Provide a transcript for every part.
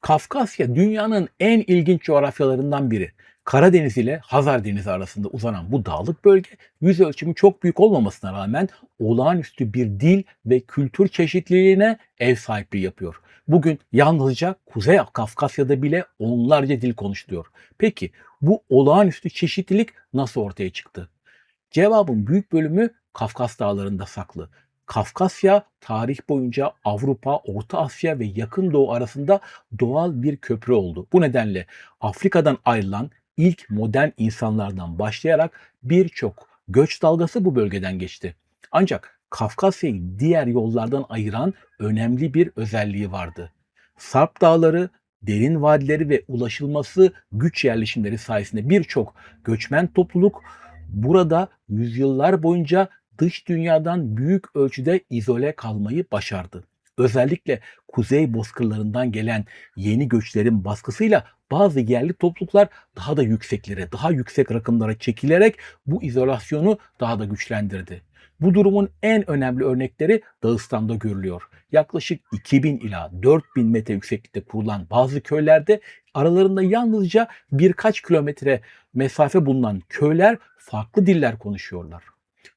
Kafkasya dünyanın en ilginç coğrafyalarından biri. Karadeniz ile Hazar Denizi arasında uzanan bu dağlık bölge yüz ölçümü çok büyük olmamasına rağmen olağanüstü bir dil ve kültür çeşitliliğine ev sahipliği yapıyor. Bugün yalnızca Kuzey Kafkasya'da bile onlarca dil konuşuluyor. Peki bu olağanüstü çeşitlilik nasıl ortaya çıktı? Cevabın büyük bölümü Kafkas Dağları'nda saklı. Kafkasya tarih boyunca Avrupa, Orta Asya ve Yakın Doğu arasında doğal bir köprü oldu. Bu nedenle Afrika'dan ayrılan ilk modern insanlardan başlayarak birçok göç dalgası bu bölgeden geçti. Ancak Kafkasya'yı diğer yollardan ayıran önemli bir özelliği vardı. Sarp Dağları, derin vadileri ve ulaşılması güç yerleşimleri sayesinde birçok göçmen topluluk burada yüzyıllar boyunca dış dünyadan büyük ölçüde izole kalmayı başardı. Özellikle kuzey bozkırlarından gelen yeni göçlerin baskısıyla bazı yerli topluluklar daha da yükseklere, daha yüksek rakımlara çekilerek bu izolasyonu daha da güçlendirdi. Bu durumun en önemli örnekleri Dağıstan'da görülüyor. Yaklaşık 2000 ila 4000 metre yükseklikte kurulan bazı köylerde aralarında yalnızca birkaç kilometre mesafe bulunan köyler farklı diller konuşuyorlar.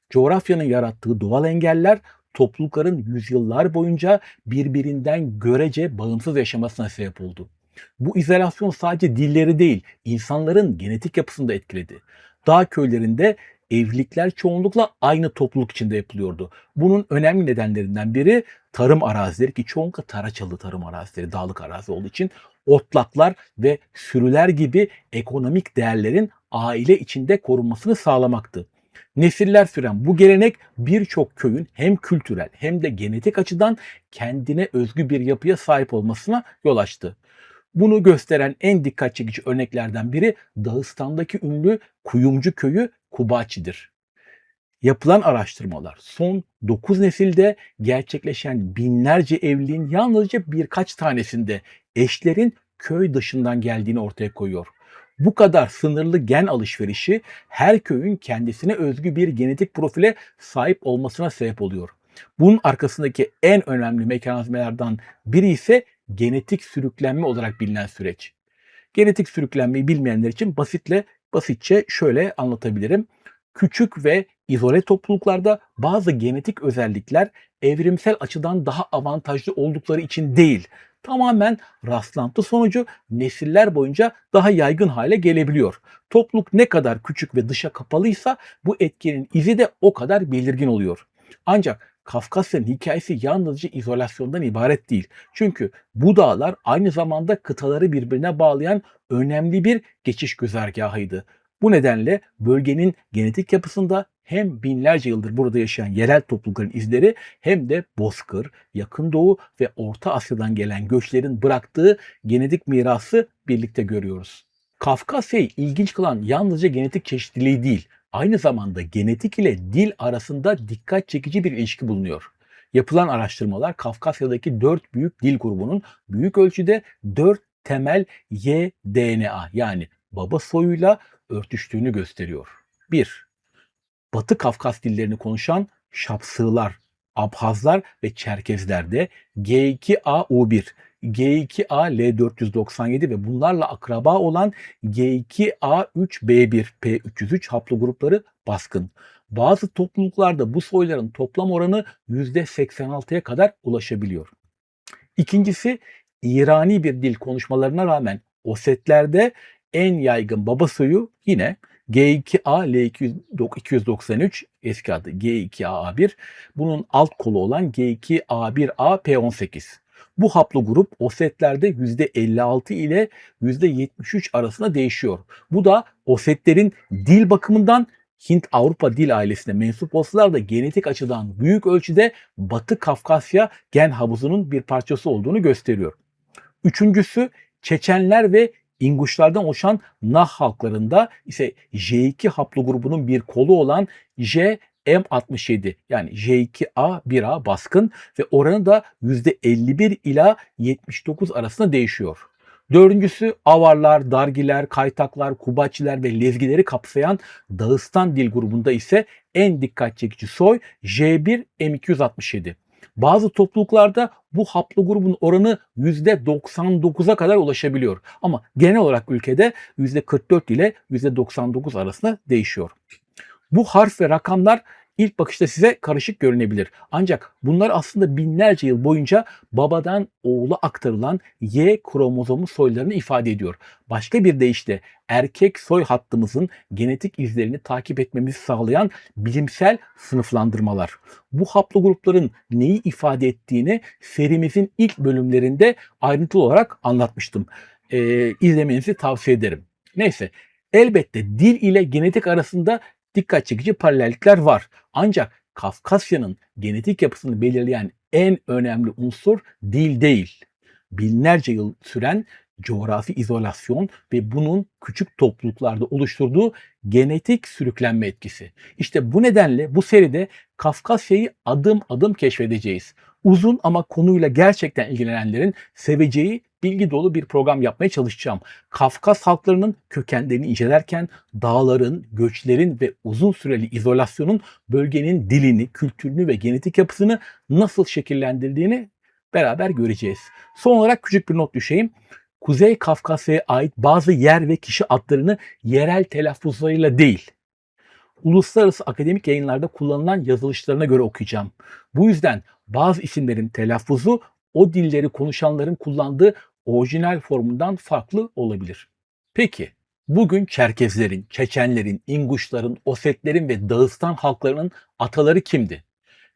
Coğrafyanın yarattığı doğal engeller toplulukların yüzyıllar boyunca birbirinden görece bağımsız yaşamasına sebep oldu. Bu izolasyon sadece dilleri değil, insanların genetik yapısını da etkiledi. Dağ köylerinde evlilikler çoğunlukla aynı topluluk içinde yapılıyordu. Bunun önemli nedenlerinden biri tarım arazileri ki çoğunlukla taraçalı tarım arazileri, dağlık arazi olduğu için otlaklar ve sürüler gibi ekonomik değerlerin aile içinde korunmasını sağlamaktı. Nesiller süren bu gelenek birçok köyün hem kültürel hem de genetik açıdan kendine özgü bir yapıya sahip olmasına yol açtı. Bunu gösteren en dikkat çekici örneklerden biri Dağıstan'daki ünlü Kuyumcu köyü Kubaçi'dir. Yapılan araştırmalar son 9 nesilde gerçekleşen binlerce evliliğin yalnızca birkaç tanesinde eşlerin köy dışından geldiğini ortaya koyuyor. Bu kadar sınırlı gen alışverişi her köyün kendisine özgü bir genetik profile sahip olmasına sebep oluyor. Bunun arkasındaki en önemli mekanizmalardan biri ise genetik sürüklenme olarak bilinen süreç. Genetik sürüklenmeyi bilmeyenler için basitçe şöyle anlatabilirim. Küçük ve izole topluluklarda bazı genetik özellikler evrimsel açıdan daha avantajlı oldukları için değil, tamamen rastlantı sonucu nesiller boyunca daha yaygın hale gelebiliyor. Topluluk ne kadar küçük ve dışa kapalıysa bu etkinin izi de o kadar belirgin oluyor. Ancak Kafkasya'nın hikayesi yalnızca izolasyondan ibaret değil. Çünkü bu dağlar aynı zamanda kıtaları birbirine bağlayan önemli bir geçiş güzergahıydı. Bu nedenle bölgenin genetik yapısında hem binlerce yıldır burada yaşayan yerel toplulukların izleri hem de Bozkır, Yakın Doğu ve Orta Asya'dan gelen göçlerin bıraktığı genetik mirası birlikte görüyoruz. Kafkasya'yı ilginç kılan yalnızca genetik çeşitliliği değil, aynı zamanda genetik ile dil arasında dikkat çekici bir ilişki bulunuyor. Yapılan araştırmalar Kafkasya'daki 4 büyük dil grubunun büyük ölçüde 4 temel Y-DNA yani baba soyuyla örtüştüğünü gösteriyor. 1. Batı Kafkas dillerini konuşan Şapsığlar, Abhazlar ve Çerkezlerde G2A-U1, G2A-L497 ve bunlarla akraba olan G2A3B1, P303 haplogrupları baskın. Bazı topluluklarda bu soyların toplam oranı %86'ya kadar ulaşabiliyor. İkincisi, İrani bir dil konuşmalarına rağmen Osetlerde en yaygın baba soyu yine G2A-L293, eski adı G2AA1. Bunun alt kolu olan G2A1A-P18. Bu haplogrup Osetlerde %56 ile %73 arasında değişiyor. Bu da Osetlerin dil bakımından Hint-Avrupa dil ailesine mensup olsalar da genetik açıdan büyük ölçüde Batı Kafkasya gen havuzunun bir parçası olduğunu gösteriyor. Üçüncüsü, Çeçenler ve İnguşlardan oluşan Nah halklarında ise J2 haplogrubunun bir kolu olan JM67 yani J2A1A baskın ve oranı da %51 ila 79 arasında değişiyor. Dördüncüsü, Avarlar, Dargiler, Kaytaklar, Kubaçiler ve Lezgileri kapsayan Dağıstan dil grubunda ise en dikkat çekici soy J1M267. Bazı topluluklarda bu haplogrubun oranı %99'a kadar ulaşabiliyor. Ama genel olarak ülkede %44 ile %99 arasında değişiyor. Bu harf ve rakamlar ilk bakışta size karışık görünebilir. Ancak bunlar aslında binlerce yıl boyunca babadan oğula aktarılan Y kromozomu soylarını ifade ediyor. Başka bir deyişle erkek soy hattımızın genetik izlerini takip etmemizi sağlayan bilimsel sınıflandırmalar. Bu haplogrupların neyi ifade ettiğini serimizin ilk bölümlerinde ayrıntılı olarak anlatmıştım. İzlemenizi tavsiye ederim. Neyse, elbette dil ile genetik arasında dikkat çekici paralellikler var. Ancak Kafkasya'nın genetik yapısını belirleyen en önemli unsur dil değil. Binlerce yıl süren coğrafi izolasyon ve bunun küçük topluluklarda oluşturduğu genetik sürüklenme etkisi. İşte bu nedenle bu seride Kafkasya'yı adım adım keşfedeceğiz. Uzun ama konuyla gerçekten ilgilenenlerin seveceği bilgi dolu bir program yapmaya çalışacağım. Kafkas halklarının kökenlerini incelerken dağların, göçlerin ve uzun süreli izolasyonun bölgenin dilini, kültürünü ve genetik yapısını nasıl şekillendirdiğini beraber göreceğiz. Son olarak küçük bir not düşeyim. Kuzey Kafkasya'ya ait bazı yer ve kişi adlarını yerel telaffuzlarıyla değil, uluslararası akademik yayınlarda kullanılan yazılışlarına göre okuyacağım. Bu yüzden bazı isimlerin telaffuzu o dilleri konuşanların kullandığı orijinal formundan farklı olabilir. Peki, bugün Çerkezlerin, Çeçenlerin, İnguşların, Osetlerin ve Dağıstan halklarının ataları kimdi?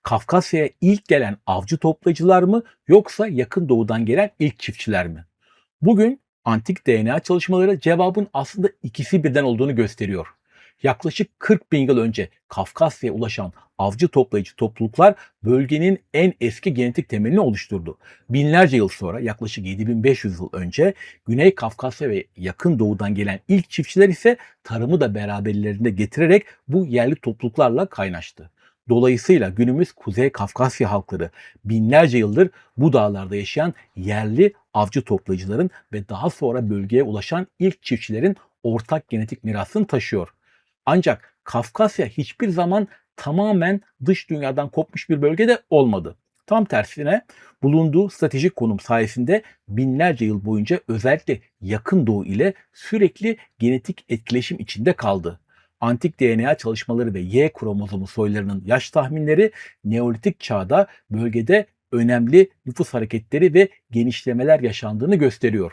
Kafkasya'ya ilk gelen avcı toplayıcılar mı yoksa yakın doğudan gelen ilk çiftçiler mi? Bugün antik DNA çalışmaları cevabın aslında ikisi birden olduğunu gösteriyor. Yaklaşık 40 bin yıl önce Kafkasya'ya ulaşan avcı toplayıcı topluluklar bölgenin en eski genetik temelini oluşturdu. Binlerce yıl sonra yaklaşık 7500 yıl önce Güney Kafkasya ve yakın doğudan gelen ilk çiftçiler ise tarımı da beraberlerinde getirerek bu yerli topluluklarla kaynaştı. Dolayısıyla günümüz Kuzey Kafkasya halkları binlerce yıldır bu dağlarda yaşayan yerli avcı toplayıcıların ve daha sonra bölgeye ulaşan ilk çiftçilerin ortak genetik mirasını taşıyor. Ancak Kafkasya hiçbir zaman tamamen dış dünyadan kopmuş bir bölgede olmadı. Tam tersine bulunduğu stratejik konum sayesinde binlerce yıl boyunca özellikle yakın doğu ile sürekli genetik etkileşim içinde kaldı. Antik DNA çalışmaları ve Y kromozomu soylarının yaş tahminleri Neolitik çağda bölgede önemli nüfus hareketleri ve genişlemeler yaşandığını gösteriyor.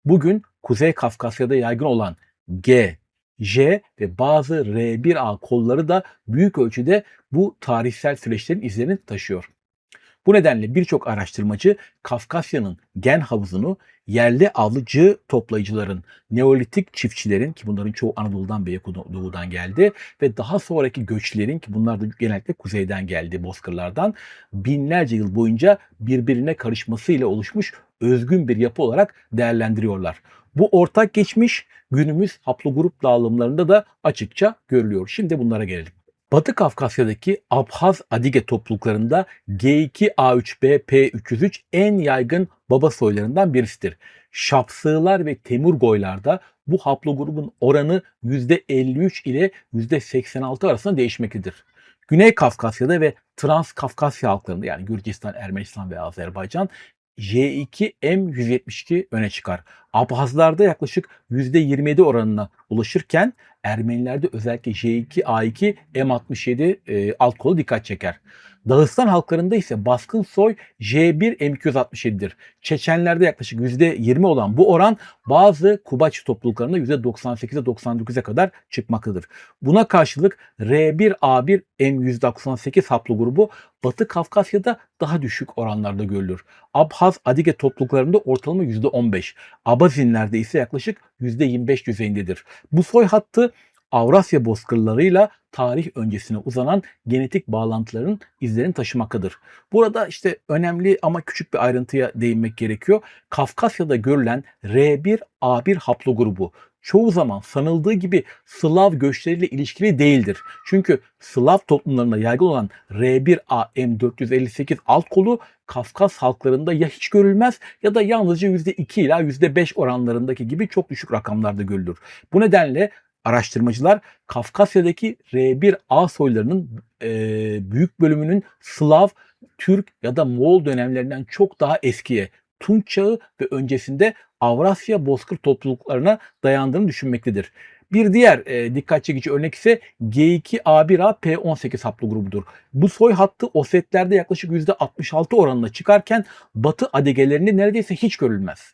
Bugün Kuzey Kafkasya'da yaygın olan G, J ve bazı R1A kolları da büyük ölçüde bu tarihsel süreçlerin izlerini taşıyor. Bu nedenle birçok araştırmacı Kafkasya'nın gen havuzunu yerli avcı toplayıcıların, Neolitik çiftçilerin ki bunların çoğu Anadolu'dan ve Yakın Doğu'dan geldi ve daha sonraki göçlerin ki bunlar da genellikle kuzeyden geldi, bozkırlardan binlerce yıl boyunca birbirine karışmasıyla oluşmuş özgün bir yapı olarak değerlendiriyorlar. Bu ortak geçmiş günümüz haplogrup dağılımlarında da açıkça görülüyor. Şimdi bunlara gelelim. Batı Kafkasya'daki Abhaz-Adige topluluklarında G2A3B-P303 en yaygın baba soylarından birisidir. Şapsığlar ve Temurgoylarda bu haplogrubun oranı %53 ile %86 arasında değişmektedir. Güney Kafkasya'da ve Transkafkasya halklarında yani Gürcistan, Ermenistan ve Azerbaycan J2M172 öne çıkar. Abhazlarda yaklaşık %27 oranına ulaşırken Ermenilerde özellikle J2A2 M67 alt kolu dikkat çeker. Dağıstan halklarında ise baskın soy J1 M267'dir. Çeçenlerde yaklaşık %20 olan bu oran bazı Kubaç topluluklarında %98'e 99'e kadar çıkmaktadır. Buna karşılık R1A1 M198 haplogrubu Batı Kafkasya'da daha düşük oranlarda görülür. Abhaz-Adige topluluklarında ortalama %15, Abazinlerde ise yaklaşık %25 düzeyindedir. Bu soy hattı Avrasya bozkırlarıyla tarih öncesine uzanan genetik bağlantıların izlerini taşımaktadır. Burada işte önemli ama küçük bir ayrıntıya değinmek gerekiyor. Kafkasya'da görülen R1A1 haplogrubu çoğu zaman sanıldığı gibi Slav göçleriyle ilişkili değildir. Çünkü Slav toplumlarında yaygın olan R1A M458 alt kolu Kafkas halklarında ya hiç görülmez ya da yalnızca %2 ila %5 oranlarındaki gibi çok düşük rakamlarda görülür. Bu nedenle araştırmacılar Kafkasya'daki R1A soylarının büyük bölümünün Slav Türk ya da Moğol dönemlerinden çok daha eskiye, Tunç Çağı ve öncesinde Avrasya Bozkır topluluklarına dayandığını düşünmektedir. Bir diğer dikkat çekici örnek ise G2A1A P18 haplogrubudur. Bu soy hattı Osetlerde yaklaşık %66 oranına çıkarken Batı Adegelerinde neredeyse hiç görülmez.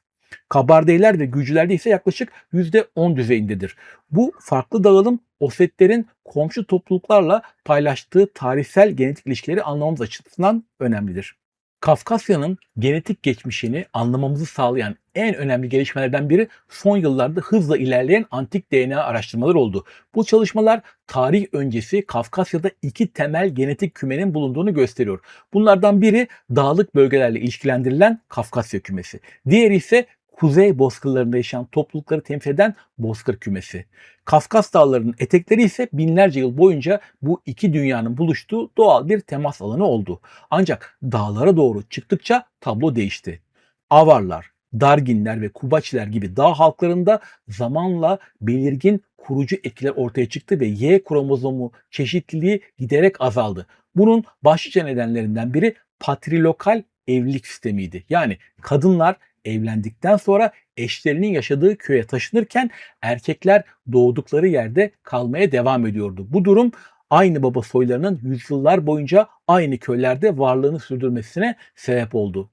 Kabardeyler ve Gürcülerde ise yaklaşık %10 düzeyindedir. Bu farklı dağılım Osetlerin komşu topluluklarla paylaştığı tarihsel genetik ilişkileri anlamamız açısından önemlidir. Kafkasya'nın genetik geçmişini anlamamızı sağlayan en önemli gelişmelerden biri son yıllarda hızla ilerleyen antik DNA araştırmaları oldu. Bu çalışmalar tarih öncesi Kafkasya'da iki temel genetik kümenin bulunduğunu gösteriyor. Bunlardan biri dağlık bölgelerle ilişkilendirilen Kafkasya kümesi. Diğeri ise kuzey bozkırlarında yaşayan toplulukları temsil eden Bozkır kümesi. Kafkas Dağları'nın etekleri ise binlerce yıl boyunca bu iki dünyanın buluştuğu doğal bir temas alanı oldu. Ancak dağlara doğru çıktıkça tablo değişti. Avarlar, Darginler ve Kubaçiler gibi dağ halklarında zamanla belirgin kurucu etkiler ortaya çıktı ve Y kromozomu çeşitliliği giderek azaldı. Bunun başlıca nedenlerinden biri patrilokal evlilik sistemiydi. Yani kadınlar evlendikten sonra eşlerinin yaşadığı köye taşınırken erkekler doğdukları yerde kalmaya devam ediyordu. Bu durum aynı baba soylarının yüzyıllar boyunca aynı köylerde varlığını sürdürmesine sebep oldu.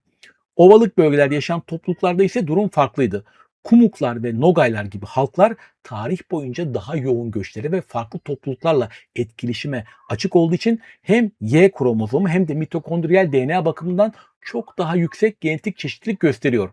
Ovalık bölgelerde yaşayan topluluklarda ise durum farklıydı. Kumuklar ve Nogaylar gibi halklar tarih boyunca daha yoğun göçlere ve farklı topluluklarla etkileşime açık olduğu için hem Y kromozomu hem de mitokondriyal DNA bakımından çok daha yüksek genetik çeşitlilik gösteriyor.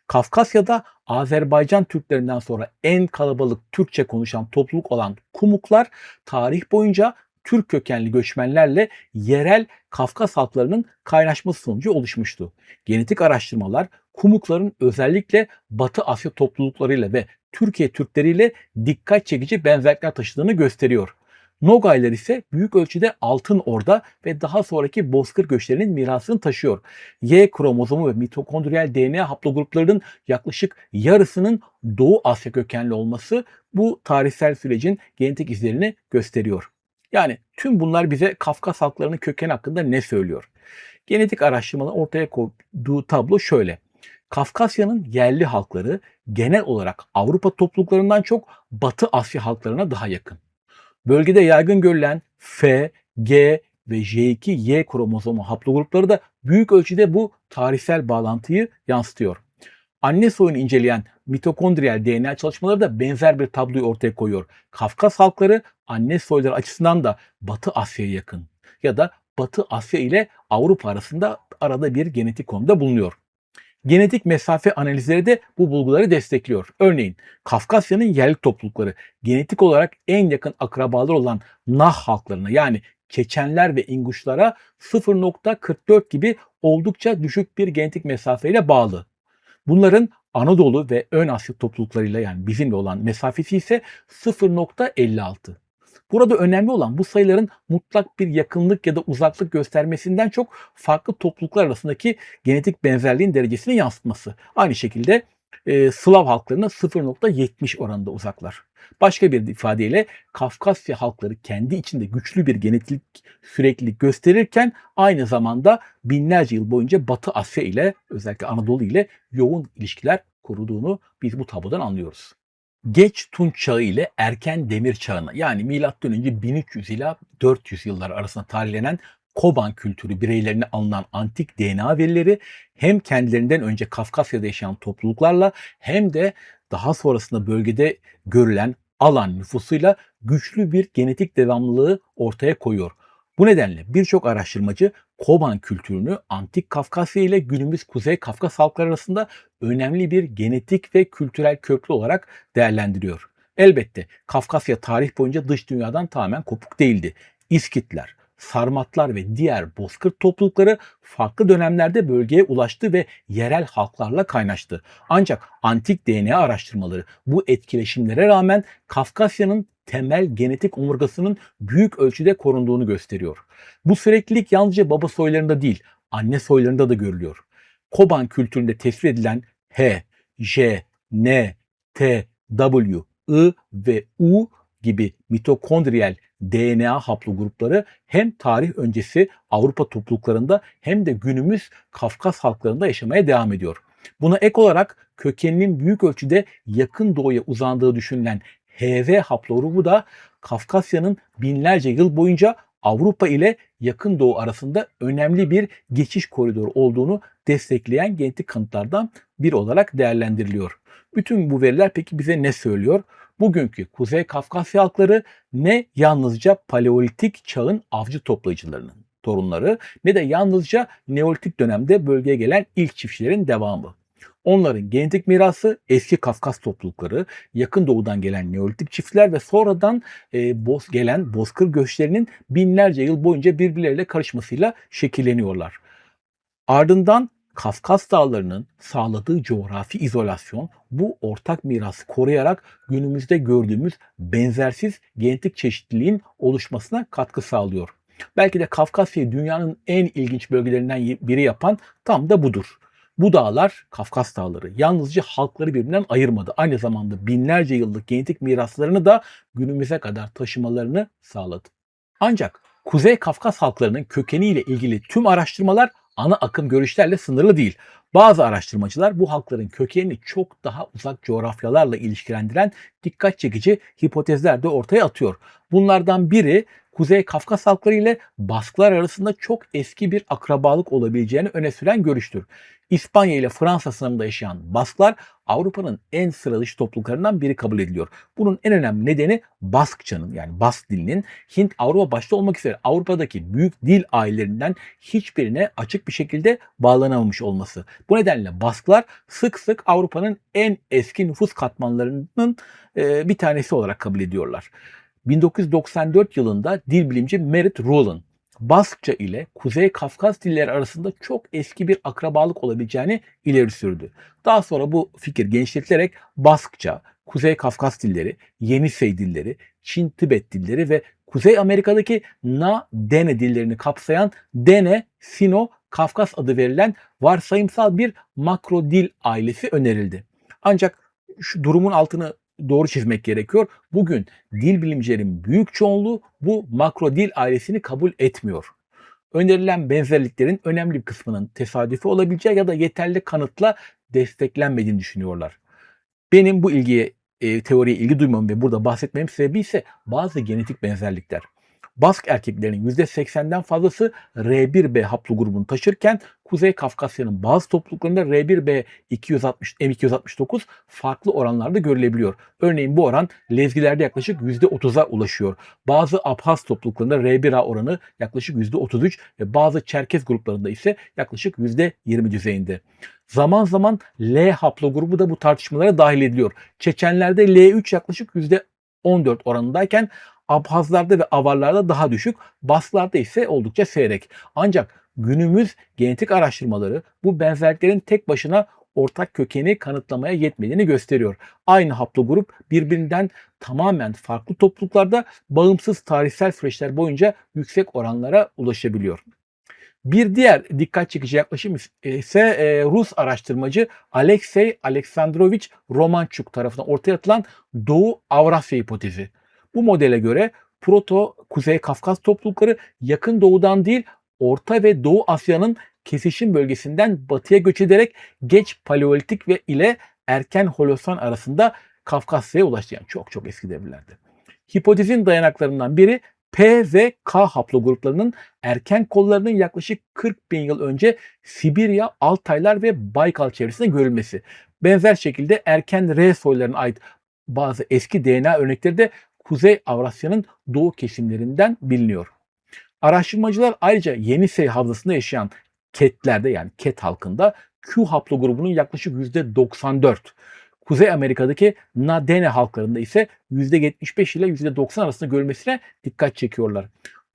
Kafkasya'da Azerbaycan Türklerinden sonra en kalabalık Türkçe konuşan topluluk olan Kumuklar tarih boyunca Türk kökenli göçmenlerle yerel Kafkas halklarının kaynaşması sonucu oluşmuştu. Genetik araştırmalar Kumukların özellikle Batı Asya topluluklarıyla ve Türkiye Türkleriyle dikkat çekici benzerlikler taşıdığını gösteriyor. Nogaylar ise büyük ölçüde Altın Orda ve daha sonraki Bozkır göçlerinin mirasını taşıyor. Y kromozomu ve mitokondriyal DNA haplogruplarının yaklaşık yarısının Doğu Asya kökenli olması bu tarihsel sürecin genetik izlerini gösteriyor. Yani tüm bunlar bize Kafkas halklarının kökeni hakkında ne söylüyor? Genetik araştırmaların ortaya koyduğu tablo şöyle. Kafkasya'nın yerli halkları genel olarak Avrupa topluluklarından çok Batı Asya halklarına daha yakın. Bölgede yaygın görülen F, G ve J2Y kromozomu haplogrupları da büyük ölçüde bu tarihsel bağlantıyı yansıtıyor. Anne soyunu inceleyen mitokondriyal DNA çalışmaları da benzer bir tabloyu ortaya koyuyor. Kafkas halkları anne soyları açısından da Batı Asya'ya yakın ya da Batı Asya ile Avrupa arasında arada bir genetik konumda bulunuyor. Genetik mesafe analizleri de bu bulguları destekliyor. Örneğin Kafkasya'nın yerli toplulukları genetik olarak en yakın akrabalar olan Nah halklarına yani Çeçenler ve İnguşlara 0,44 gibi oldukça düşük bir genetik mesafeyle bağlı. Bunların Anadolu ve Ön Asya topluluklarıyla yani bizimle olan mesafesi ise 0,56. Burada önemli olan bu sayıların mutlak bir yakınlık ya da uzaklık göstermesinden çok farklı topluluklar arasındaki genetik benzerliğin derecesini yansıtması. Aynı şekilde Slav halklarına 0,70 oranında uzaklar. Başka bir ifadeyle Kafkasya halkları kendi içinde güçlü bir genetik süreklilik gösterirken aynı zamanda binlerce yıl boyunca Batı Asya ile özellikle Anadolu ile yoğun ilişkiler kurduğunu biz bu tablodan anlıyoruz. Geç Tunç Çağı ile Erken Demir Çağı'na yani M.Ö. 1300 ila 400 yıllar arasında tarihlenen Koban kültürü bireylerine alınan antik DNA verileri hem kendilerinden önce Kafkasya'da yaşayan topluluklarla hem de daha sonrasında bölgede görülen Alan nüfusuyla güçlü bir genetik devamlılığı ortaya koyuyor. Bu nedenle birçok araştırmacı Koban kültürünü antik Kafkasya ile günümüz Kuzey Kafkas halkları arasında önemli bir genetik ve kültürel köprü olarak değerlendiriyor. Elbette Kafkasya tarih boyunca dış dünyadan tamamen kopuk değildi. İskitler, Sarmatlar ve diğer bozkır toplulukları farklı dönemlerde bölgeye ulaştı ve yerel halklarla kaynaştı. Ancak antik DNA araştırmaları bu etkileşimlere rağmen Kafkasya'nın temel genetik omurgasının büyük ölçüde korunduğunu gösteriyor. Bu süreklilik yalnızca baba soylarında değil, anne soylarında da görülüyor. Koban kültüründe tespit edilen H, J, N, T, W, I ve U gibi mitokondriyal DNA haplogrupları hem tarih öncesi Avrupa topluluklarında hem de günümüz Kafkas halklarında yaşamaya devam ediyor. Buna ek olarak kökeninin büyük ölçüde yakın doğuya uzandığı düşünülen HV haplogrubu da Kafkasya'nın binlerce yıl boyunca Avrupa ile Yakın Doğu arasında önemli bir geçiş koridoru olduğunu destekleyen genetik kanıtlardan biri olarak değerlendiriliyor. Bütün bu veriler peki bize ne söylüyor? Bugünkü Kuzey Kafkasya halkları ne yalnızca Paleolitik çağın avcı toplayıcılarının torunları ne de yalnızca Neolitik dönemde bölgeye gelen ilk çiftçilerin devamı. Onların genetik mirası eski Kafkas toplulukları, Yakın Doğu'dan gelen Neolitik çiftler ve sonradan gelen bozkır göçlerinin binlerce yıl boyunca birbirleriyle karışmasıyla şekilleniyorlar. Ardından Kafkas Dağları'nın sağladığı coğrafi izolasyon bu ortak mirası koruyarak günümüzde gördüğümüz benzersiz genetik çeşitliliğin oluşmasına katkı sağlıyor. Belki de Kafkasya'yı dünyanın en ilginç bölgelerinden biri yapan tam da budur. Bu dağlar, Kafkas Dağları, yalnızca halkları birbirinden ayırmadı. Aynı zamanda binlerce yıllık genetik miraslarını da günümüze kadar taşımalarını sağladı. Ancak Kuzey Kafkas halklarının kökeniyle ilgili tüm araştırmalar ana akım görüşlerle sınırlı değil. Bazı araştırmacılar bu halkların kökenini çok daha uzak coğrafyalarla ilişkilendiren dikkat çekici hipotezler de ortaya atıyor. Bunlardan biri Kuzey Kafkas halkları ile Basklar arasında çok eski bir akrabalık olabileceğini öne süren görüştür. İspanya ile Fransa sınırında yaşayan Basklar Avrupa'nın en sıra dışı topluluklarından biri kabul ediliyor. Bunun en önemli nedeni Baskçanın yani Bask dilinin Hint, Avrupa başta olmak üzere Avrupa'daki büyük dil ailelerinden hiçbirine açık bir şekilde bağlanamamış olması. Bu nedenle Basklar sık sık Avrupa'nın en eski nüfus katmanlarının bir tanesi olarak kabul ediyorlar. 1994 yılında dil bilimci Merit Rowland, Baskça ile Kuzey Kafkas dilleri arasında çok eski bir akrabalık olabileceğini ileri sürdü. Daha sonra bu fikir genişletilerek Baskça, Kuzey Kafkas dilleri, Yenisey dilleri, Çin-Tibet dilleri ve Kuzey Amerika'daki Na-Dene dillerini kapsayan Dene-Sino-Kafkas adı verilen varsayımsal bir makro dil ailesi önerildi. Ancak şu durumun altını doğru çizmek gerekiyor. Bugün dil bilimcilerin büyük çoğunluğu bu makro dil ailesini kabul etmiyor. Önerilen benzerliklerin önemli bir kısmının tesadüfi olabileceği ya da yeterli kanıtla desteklenmediğini düşünüyorlar. Benim bu teoriye ilgi duymam ve burada bahsetmem sebebi ise bazı genetik benzerlikler. Bask erkeklerinin %80'den fazlası R1b haplogrubunu taşırken Kuzey Kafkasya'nın bazı topluluklarında R1b M269 farklı oranlarda görülebiliyor. Örneğin bu oran Lezgilerde yaklaşık %30'a ulaşıyor. Bazı Abhaz topluluklarında R1a oranı yaklaşık %33 ve bazı Çerkez gruplarında ise yaklaşık %20 düzeyinde. Zaman zaman L haplogrubu da bu tartışmalara dahil ediliyor. Çeçenlerde L3 yaklaşık %14 oranındayken Abhazlarda ve Avarlarda daha düşük, Basklarda ise oldukça seyrek. Ancak günümüz genetik araştırmaları bu benzerliklerin tek başına ortak kökeni kanıtlamaya yetmediğini gösteriyor. Aynı haplogrup birbirinden tamamen farklı topluluklarda bağımsız tarihsel süreçler boyunca yüksek oranlara ulaşabiliyor. Bir diğer dikkat çekici yaklaşım ise Rus araştırmacı Alexey Alexandrovich Romanchuk tarafından ortaya atılan Doğu Avrasya hipotezi. Bu modele göre Proto-Kuzey Kafkas toplulukları Yakın Doğu'dan değil, Orta ve Doğu Asya'nın kesişim bölgesinden batıya göç ederek geç Paleolitik ve ile erken Holosan arasında Kafkasya'ya ulaştı. Yani çok çok eski devirlerde. Hipotezin dayanaklarından biri P ve K haplogruplarının erken kollarının yaklaşık 40 bin yıl önce Sibirya, Altaylar ve Baykal çevresinde görülmesi. Benzer şekilde erken R soylarına ait bazı eski DNA örnekleri de Kuzey Avrasya'nın doğu kesimlerinden biliniyor. Araştırmacılar ayrıca Yenisey havzasında yaşayan Ketlerde yani Ket halkında Q haplogrubunun yaklaşık %94, Kuzey Amerika'daki Na-Dene halklarında ise %75 ile %90 arasında görülmesine dikkat çekiyorlar.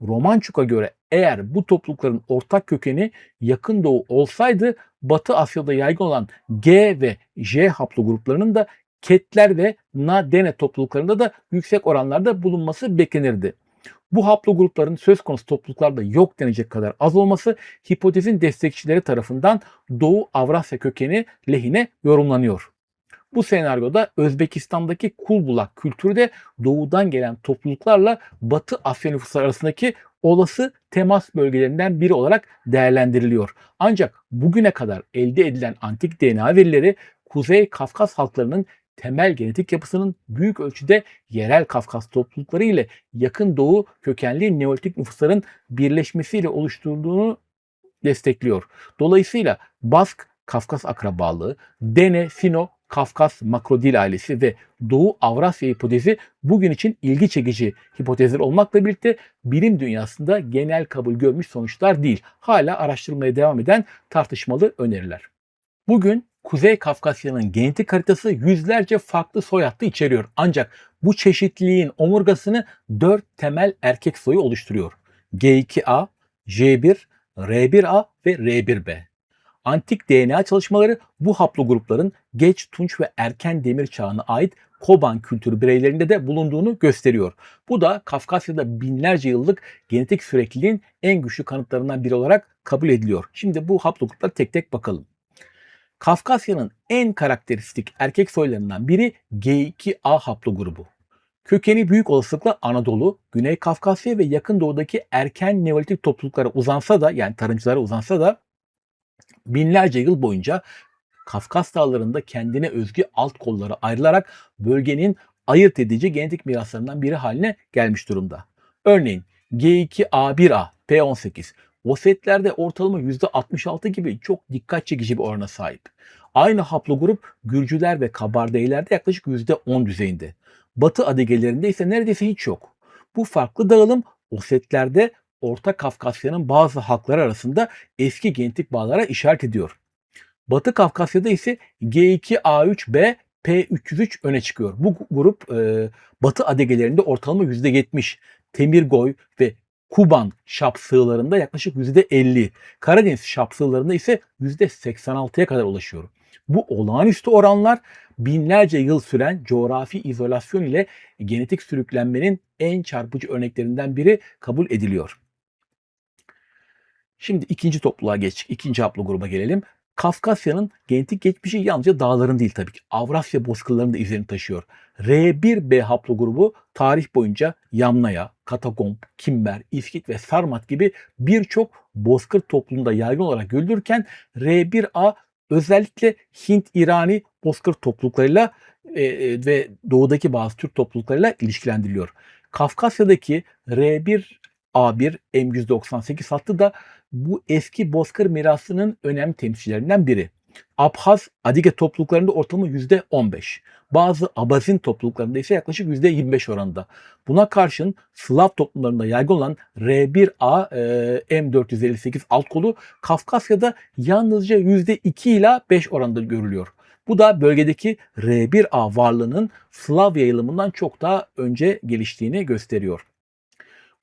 Romanchuk'a göre eğer bu toplulukların ortak kökeni Yakın Doğu olsaydı Batı Asya'da yaygın olan G ve J haplogruplarının da Ketler ve Na-Dene topluluklarında da yüksek oranlarda bulunması beklenirdi. Bu haplogrupların söz konusu topluluklarda yok denecek kadar az olması hipotezin destekçileri tarafından Doğu Avrasya kökeni lehine yorumlanıyor. Bu senaryoda Özbekistan'daki Kulbulak kültürü de doğudan gelen topluluklarla Batı Asya nüfusu arasındaki olası temas bölgelerinden biri olarak değerlendiriliyor. Ancak bugüne kadar elde edilen antik DNA verileri Kuzey Kafkas halklarının temel genetik yapısının büyük ölçüde yerel Kafkas toplulukları ile Yakın Doğu kökenli Neolitik nüfusların birleşmesiyle oluşturduğunu destekliyor. Dolayısıyla Bask Kafkas akrabalığı, Dene Sino Kafkas makrodil ailesi ve Doğu Avrasya hipotezi bugün için ilgi çekici hipotezler olmakla birlikte bilim dünyasında genel kabul görmüş sonuçlar değil. Hala araştırılmaya devam eden tartışmalı öneriler. Bugün Kuzey Kafkasya'nın genetik haritası yüzlerce farklı soy hattı içeriyor. Ancak bu çeşitliliğin omurgasını 4 temel erkek soyu oluşturuyor. G2A, J1, R1A ve R1B. Antik DNA çalışmaları bu haplogrupların geç Tunç ve erken Demir çağına ait Koban kültürü bireylerinde de bulunduğunu gösteriyor. Bu da Kafkasya'da binlerce yıllık genetik sürekliliğin en güçlü kanıtlarından biri olarak kabul ediliyor. Şimdi bu haplogruplara tek tek bakalım. Kafkasya'nın en karakteristik erkek soylarından biri G2A haplogrubu. Kökeni büyük olasılıkla Anadolu, Güney Kafkasya ve Yakın Doğu'daki erken Neolitik topluluklara uzansa da, yani tarımcılara uzansa da binlerce yıl boyunca Kafkas dağlarında kendine özgü alt kollara ayrılarak bölgenin ayırt edici genetik miraslarından biri haline gelmiş durumda. Örneğin G2A1A P18 Osetlerde ortalama %66 gibi çok dikkat çekici bir orana sahip. Aynı haplogrup Gürcüler ve Kabardeyler'de yaklaşık %10 düzeyinde. Batı Adegelerinde ise neredeyse hiç yok. Bu farklı dağılım Osetlerde Orta Kafkasya'nın bazı halkları arasında eski genetik bağlara işaret ediyor. Batı Kafkasya'da ise G2A3B P303 öne çıkıyor. Bu grup Batı Adegelerinde ortalama %70, Temirgoy ve Kuban şapsığlarında yaklaşık %50, Karadeniz şapsığlarında ise %86'ya kadar ulaşıyor. Bu olağanüstü oranlar binlerce yıl süren coğrafi izolasyon ile genetik sürüklenmenin en çarpıcı örneklerinden biri kabul ediliyor. Şimdi ikinci topluluğa geçtik. İkinci haplogruba gelelim. Kafkasya'nın genetik geçmişi yalnızca dağların değil tabii ki. Avrasya bozkırlarının da izlerini taşıyor. R1B haplogrubu tarih boyunca Yamnaya, Katakomb, Kimber, İskit ve Sarmat gibi birçok bozkır topluluğunda yaygın olarak görülürken R1A özellikle Hint-İrani bozkır topluluklarıyla ve doğudaki bazı Türk topluluklarıyla ilişkilendiriliyor. Kafkasya'daki R1A1 M198 hattı da bu eski bozkır mirasının önemli temsilcilerinden biri. Abhaz, Adige topluluklarında ortalama %15. Bazı Abazin topluluklarında ise yaklaşık %25 oranında. Buna karşın Slav toplumlarında yaygın olan R1A M458 alt kolu Kafkasya'da yalnızca %2 ila 5 oranında görülüyor. Bu da bölgedeki R1A varlığının Slav yayılımından çok daha önce geliştiğini gösteriyor.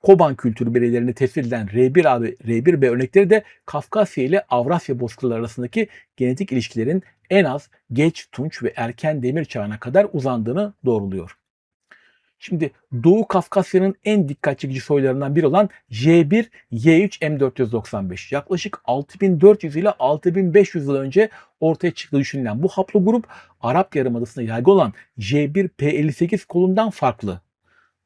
Koban kültürü bireylerini tespit edilen R1A ve R1B örnekleri de Kafkasya ile Avrasya bozkırları arasındaki genetik ilişkilerin en az geç Tunç ve erken Demir çağına kadar uzandığını doğruluyor. Şimdi Doğu Kafkasya'nın en dikkat çekici soylarından biri olan J1 Y3 M495 yaklaşık 6400 ile 6500 yıl önce ortaya çıktığı düşünülen bu haplogrup Arap Yarımadası'nda yaygın olan J1 P58 kolundan farklı.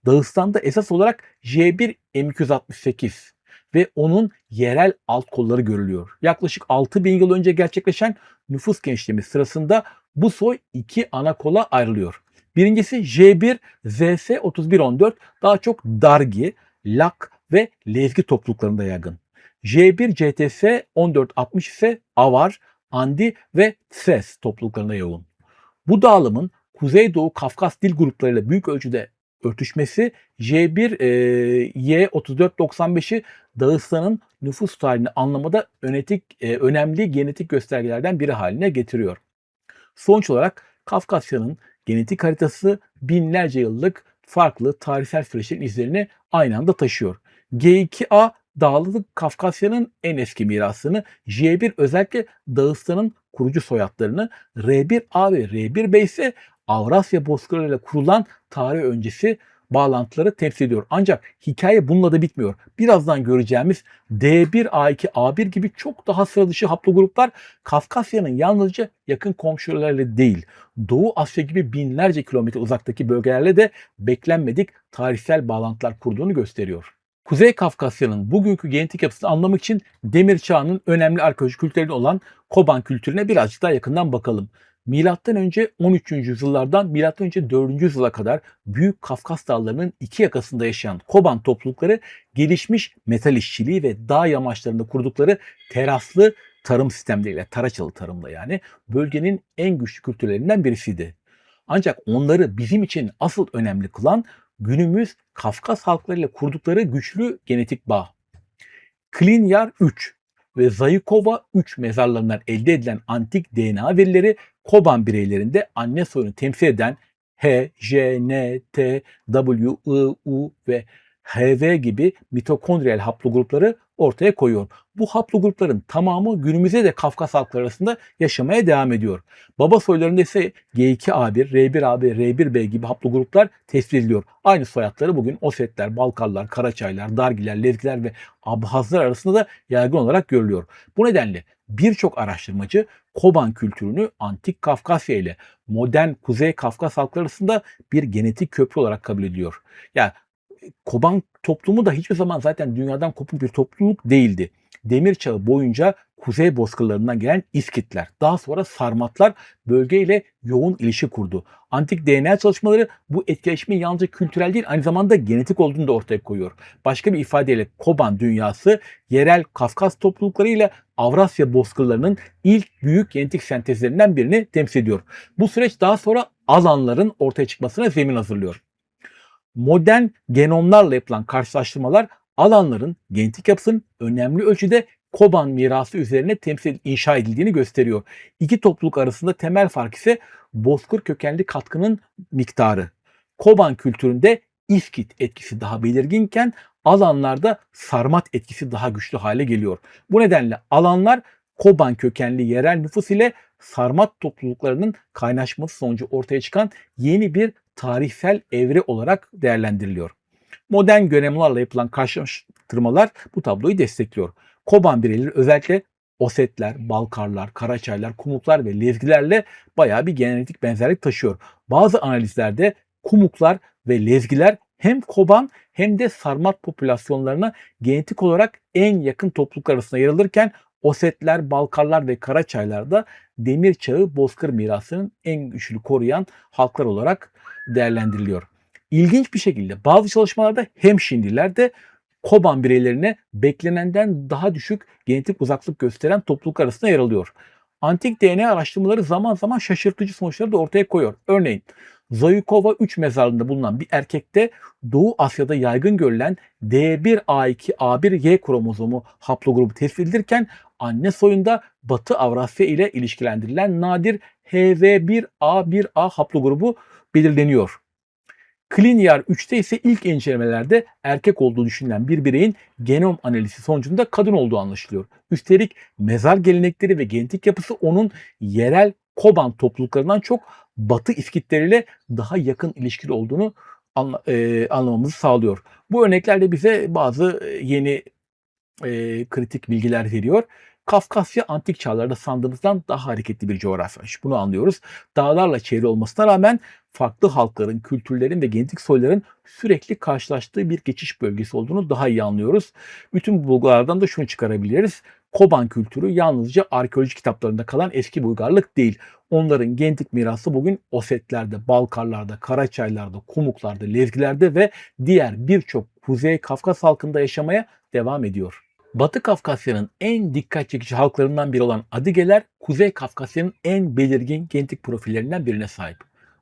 Dağıstan'da esas olarak J1 M268 ve onun yerel alt kolları görülüyor. Yaklaşık 6000 yıl önce gerçekleşen nüfus genişlemesi sırasında bu soy iki ana kola ayrılıyor. Birincisi J1 ZS3114 daha çok Dargi, Lak ve Lezgi topluluklarında yaygın. J1 CTS 1460 ise Avar, Andi ve Tses topluluklarında yoğun. Bu dağılımın Kuzeydoğu Kafkas dil gruplarıyla büyük ölçüde örtüşmesi J1 Y3495'i Dağıstan'ın nüfus tarihini anlamada önemli genetik göstergelerden biri haline getiriyor. Sonuç olarak Kafkasya'nın genetik haritası binlerce yıllık farklı tarihsel süreçlerin izlerini aynı anda taşıyor. G2A Dağlık Kafkasya'nın en eski mirasını, J1 özellikle Dağıstan'ın kurucu soyadlarını, R1A ve R1B ise Avrasya bozkırlarıyla kurulan tarih öncesi bağlantıları temsil ediyor. Ancak hikaye bununla da bitmiyor. Birazdan göreceğimiz D1, A2, A1 gibi çok daha sıra dışı haplogruplar Kafkasya'nın yalnızca yakın komşularıyla değil, Doğu Asya gibi binlerce kilometre uzaktaki bölgelerle de beklenmedik tarihsel bağlantılar kurduğunu gösteriyor. Kuzey Kafkasya'nın bugünkü genetik yapısını anlamak için Demir Çağı'nın önemli arkeolojik kültürleri olan Koban kültürüne birazcık daha yakından bakalım. Milattan önce 13. yüzyıllardan milattan önce 4. yüzyıla kadar Büyük Kafkas Dağları'nın iki yakasında yaşayan Koban toplulukları gelişmiş metal işçiliği ve dağ yamaçlarında kurdukları teraslı tarım sistemleriyle, taraçalı tarımla yani bölgenin en güçlü kültürlerinden birisiydi. Ancak onları bizim için asıl önemli kılan günümüz Kafkas halklarıyla kurdukları güçlü genetik bağ. Klinyar 3 ve Zayikova 3 mezarlarından elde edilen antik DNA verileri Koban bireylerinde anne soyunu temsil eden H, J, N, T, W, I, U ve HV gibi mitokondriyal haplogrupları ortaya koyuyor. Bu haplogrupların tamamı günümüzde de Kafkas halkları arasında yaşamaya devam ediyor. Baba soylarında ise G2A1, R1AB, R1B gibi haplogruplar tespit ediliyor. Aynı soyadları bugün Osetler, Balkarlar, Karaçaylar, Dargiler, Lezgiler ve Abhazlar arasında da yaygın olarak görülüyor. Bu nedenle birçok araştırmacı Koban kültürünü antik Kafkasya ile modern Kuzey Kafkas halkları arasında bir genetik köprü olarak kabul ediyor. Yani Koban toplumu da hiçbir zaman zaten dünyadan kopuk bir topluluk değildi. Demir Çağı boyunca kuzey bozkırlarından gelen İskitler, daha sonra Sarmatlar bölgeyle yoğun ilişki kurdu. Antik DNA çalışmaları bu etkileşimin yalnızca kültürel değil aynı zamanda genetik olduğunu da ortaya koyuyor. Başka bir ifadeyle Koban dünyası yerel Kafkas toplulukları ile Avrasya bozkırlarının ilk büyük genetik sentezlerinden birini temsil ediyor. Bu süreç daha sonra alanların ortaya çıkmasına zemin hazırlıyor. Modern genomlarla yapılan karşılaştırmalar alanların genetik yapısının önemli ölçüde Koban mirası üzerine inşa edildiğini gösteriyor. İki topluluk arasında temel fark ise bozkır kökenli katkının miktarı. Koban kültüründe İskit etkisi daha belirginken alanlarda Sarmat etkisi daha güçlü hale geliyor. Bu nedenle alanlar Koban kökenli yerel nüfus ile Sarmat topluluklarının kaynaşması sonucu ortaya çıkan yeni bir tarihsel evre olarak değerlendiriliyor. Modern genomlarla yapılan karşılaştırmalar bu tabloyu destekliyor. Koban bireyleri özellikle Osetler, Balkarlar, Karaçaylar, Kumuklar ve Lezgilerle bayağı bir genetik benzerlik taşıyor. Bazı analizlerde Kumuklar ve Lezgiler hem Koban hem de Sarmat popülasyonlarına genetik olarak en yakın topluluk arasında yer alırken Osetler, Balkarlar ve Karaçaylar da Demir Çağı bozkır mirasının en güçlü koruyan halklar olarak değerlendiriliyor. İlginç bir şekilde bazı çalışmalarda hem Şindiler de Koban bireylerine beklenenden daha düşük genetik uzaklık gösteren topluluk arasında yer alıyor. Antik DNA araştırmaları zaman zaman şaşırtıcı sonuçları da ortaya koyuyor. Örneğin Zayikova 3 mezarlığında bulunan bir erkekte Doğu Asya'da yaygın görülen D1A2A1Y kromozomu haplogrubu tespit edilirken anne soyunda Batı Avrasya ile ilişkilendirilen nadir HV1A1A haplogrubu belirleniyor. Klinyar 3'te ise ilk incelemelerde erkek olduğu düşünülen bir bireyin genom analizi sonucunda kadın olduğu anlaşılıyor. Üstelik mezar gelenekleri ve genetik yapısı onun yerel Koban topluluklarından çok Batı İskitleriyle daha yakın ilişkili olduğunu anlamamızı sağlıyor. Bu örneklerle bize bazı yeni kritik bilgiler veriyor. Kafkasya antik çağlarda sandığımızdan daha hareketli bir coğrafyaymış. Bunu anlıyoruz. Dağlarla çevrili olmasına rağmen farklı halkların, kültürlerin ve genetik soyların sürekli karşılaştığı bir geçiş bölgesi olduğunu daha iyi anlıyoruz. Bütün bu bulgulardan da şunu çıkarabiliriz. Koban kültürü yalnızca arkeoloji kitaplarında kalan eski bir uygarlık değil. Onların genetik mirası bugün Osetlerde, Balkarlarda, Karaçaylarda, Kumuklarda, Lezgilerde ve diğer birçok Kuzey Kafkas halkında yaşamaya devam ediyor. Batı Kafkasya'nın en dikkat çekici halklarından biri olan Adigeler, Kuzey Kafkasya'nın en belirgin genetik profillerinden birine sahip.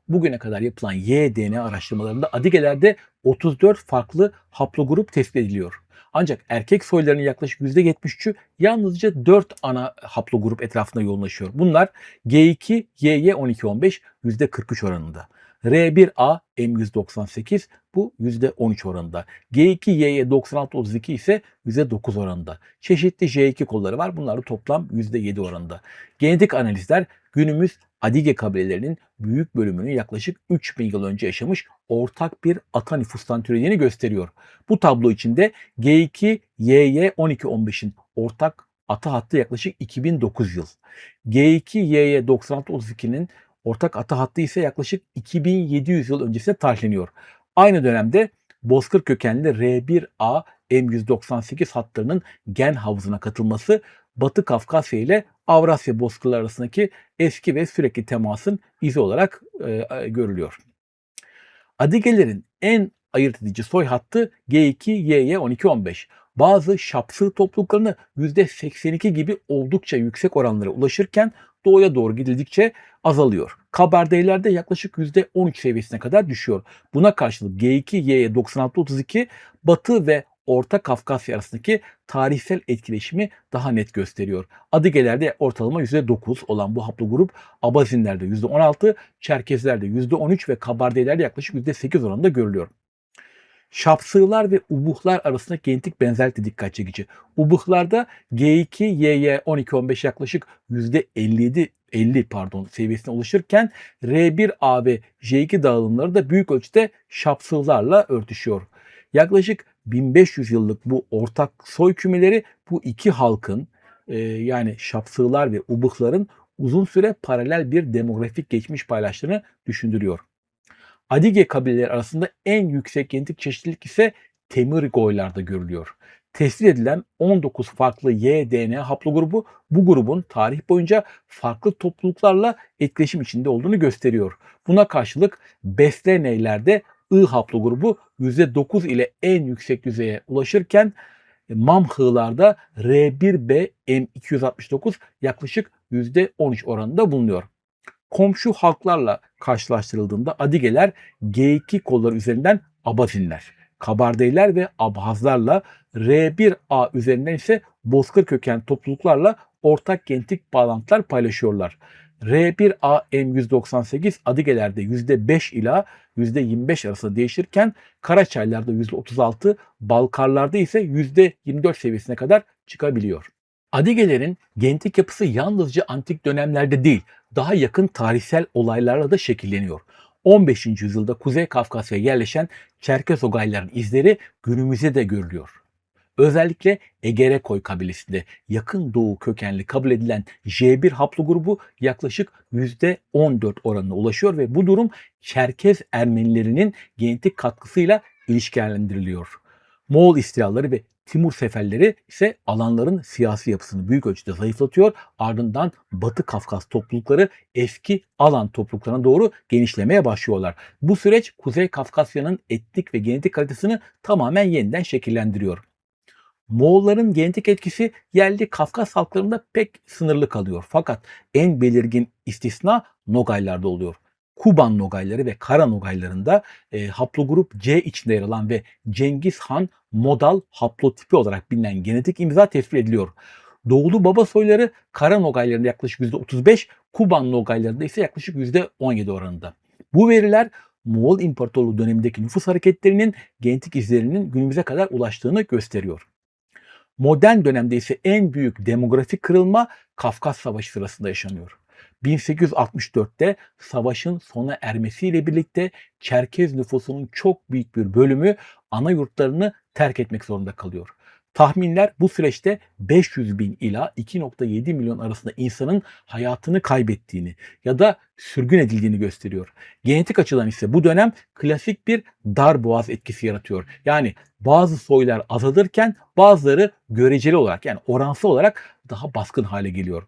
Bugüne kadar yapılan Y-DNA araştırmalarında Adigeler'de 34 farklı haplogrup tespit ediliyor. Ancak erkek soylarının yaklaşık %73'ü yalnızca 4 ana haplogrup etrafında yoğunlaşıyor. Bunlar G2, YY 12-15 %43 oranında. R1A M198 bu %13 oranında. G2 YY 96-32 ise %9 oranında. Çeşitli J2 kolları var. Bunlar da toplam %7 oranında. Genetik analizler günümüz Adige kabilelerinin büyük bölümünün yaklaşık 3000 yıl önce yaşamış ortak bir ata nüfustan türediğini gösteriyor. Bu tablo içinde G2-YY12-15'in ortak ata hattı yaklaşık 2009 yıl. G2-YY96-32'nin ortak ata hattı ise yaklaşık 2700 yıl öncesine tarihleniyor. Aynı dönemde Bozkır kökenli R1A M198 hatlarının gen havuzuna katılması Batı Kafkasya ile Avrasya bozkırları arasındaki eski ve sürekli temasın izi olarak görülüyor. Adigelerin en ayırt edici soy hattı G2-YY12-15. Bazı Şapsığ topluluklarını %82 gibi oldukça yüksek oranlara ulaşırken doğuya doğru gidildikçe azalıyor. Kabardeyler'de yaklaşık %13 seviyesine kadar düşüyor. Buna karşılık G2-YY96-32 Batı ve Orta Kafkasya arasındaki tarihsel etkileşimi daha net gösteriyor. Adigelerde ortalama %9 olan bu haplogrup Abazinlerde %16, Çerkezlerde %13 ve Kabardeyler'de yaklaşık %8 oranında görülüyor. Şapsığlar ve ubuhlar arasında genetik benzerlik de dikkat çekici. Ubuhlarda G2, YY, 12-15 yaklaşık %50 seviyesine ulaşırken R1A ve J2 dağılımları da büyük ölçüde şapsığlarla örtüşüyor. Yaklaşık 1500 yıllık bu ortak soy kümeleri bu iki halkın yani şapsığlar ve ubuhların uzun süre paralel bir demografik geçmiş paylaştığını düşündürüyor. Adige kabileleri arasında en yüksek genetik çeşitlilik ise Temirgoylarda görülüyor. Tespit edilen 19 farklı Y-DNA haplogrubu bu grubun tarih boyunca farklı topluluklarla etkileşim içinde olduğunu gösteriyor. Buna karşılık Besleneylerde I haplogrubu %9 ile en yüksek düzeye ulaşırken Mamhılarda R1b M269 yaklaşık %13 oranında bulunuyor. Komşu halklarla karşılaştırıldığında Adigeler G2 kolları üzerinden Abazinler, Kabardeyler ve Abhazlarla, R1A üzerinden ise Bozkır köken topluluklarla ortak genetik bağlantılar paylaşıyorlar. R1A M198 Adigelerde %5 ila %25 arasında değişirken Karaçaylarda %36, Balkarlarda ise %24 seviyesine kadar çıkabiliyor. Adigelerin genetik yapısı yalnızca antik dönemlerde değil, daha yakın tarihsel olaylarla da şekilleniyor. 15. yüzyılda Kuzey Kafkasya'ya yerleşen Çerkezogayların izleri günümüzde de görülüyor. Özellikle Egerekoy kabilesinde yakın doğu kökenli kabul edilen J1 haplogrubu yaklaşık %14 oranına ulaşıyor ve bu durum Çerkez Ermenilerinin genetik katkısıyla ilişkilendiriliyor. Moğol istilaları ve Timur seferleri ise alanların siyasi yapısını büyük ölçüde zayıflatıyor. Ardından Batı Kafkas toplulukları eski alan topluluklarına doğru genişlemeye başlıyorlar. Bu süreç Kuzey Kafkasya'nın etnik ve genetik kalitesini tamamen yeniden şekillendiriyor. Moğolların genetik etkisi yerli Kafkas halklarında pek sınırlı kalıyor. Fakat en belirgin istisna Nogaylarda oluyor. Kuban Nogayları ve Kara Nogaylarında haplogrup C içinde yer alan ve Cengiz Han modal haplotipi olarak bilinen genetik imza tespit ediliyor. Doğulu baba soyları Kara Nogaylarında yaklaşık %35, Kuban Nogaylarında ise yaklaşık %17 oranında. Bu veriler Moğol İmparatorluğu dönemindeki nüfus hareketlerinin genetik izlerinin günümüze kadar ulaştığını gösteriyor. Modern dönemde ise en büyük demografik kırılma Kafkas Savaşı sırasında yaşanıyor. 1864'te savaşın sona ermesiyle birlikte Çerkez nüfusunun çok büyük bir bölümü ana yurtlarını terk etmek zorunda kalıyor. Tahminler bu süreçte 500 bin ila 2,7 milyon arasında insanın hayatını kaybettiğini ya da sürgün edildiğini gösteriyor. Genetik açıdan ise bu dönem klasik bir dar boğaz etkisi yaratıyor. Yani bazı soylar azalırken bazıları göreceli olarak yani oransal olarak daha baskın hale geliyor.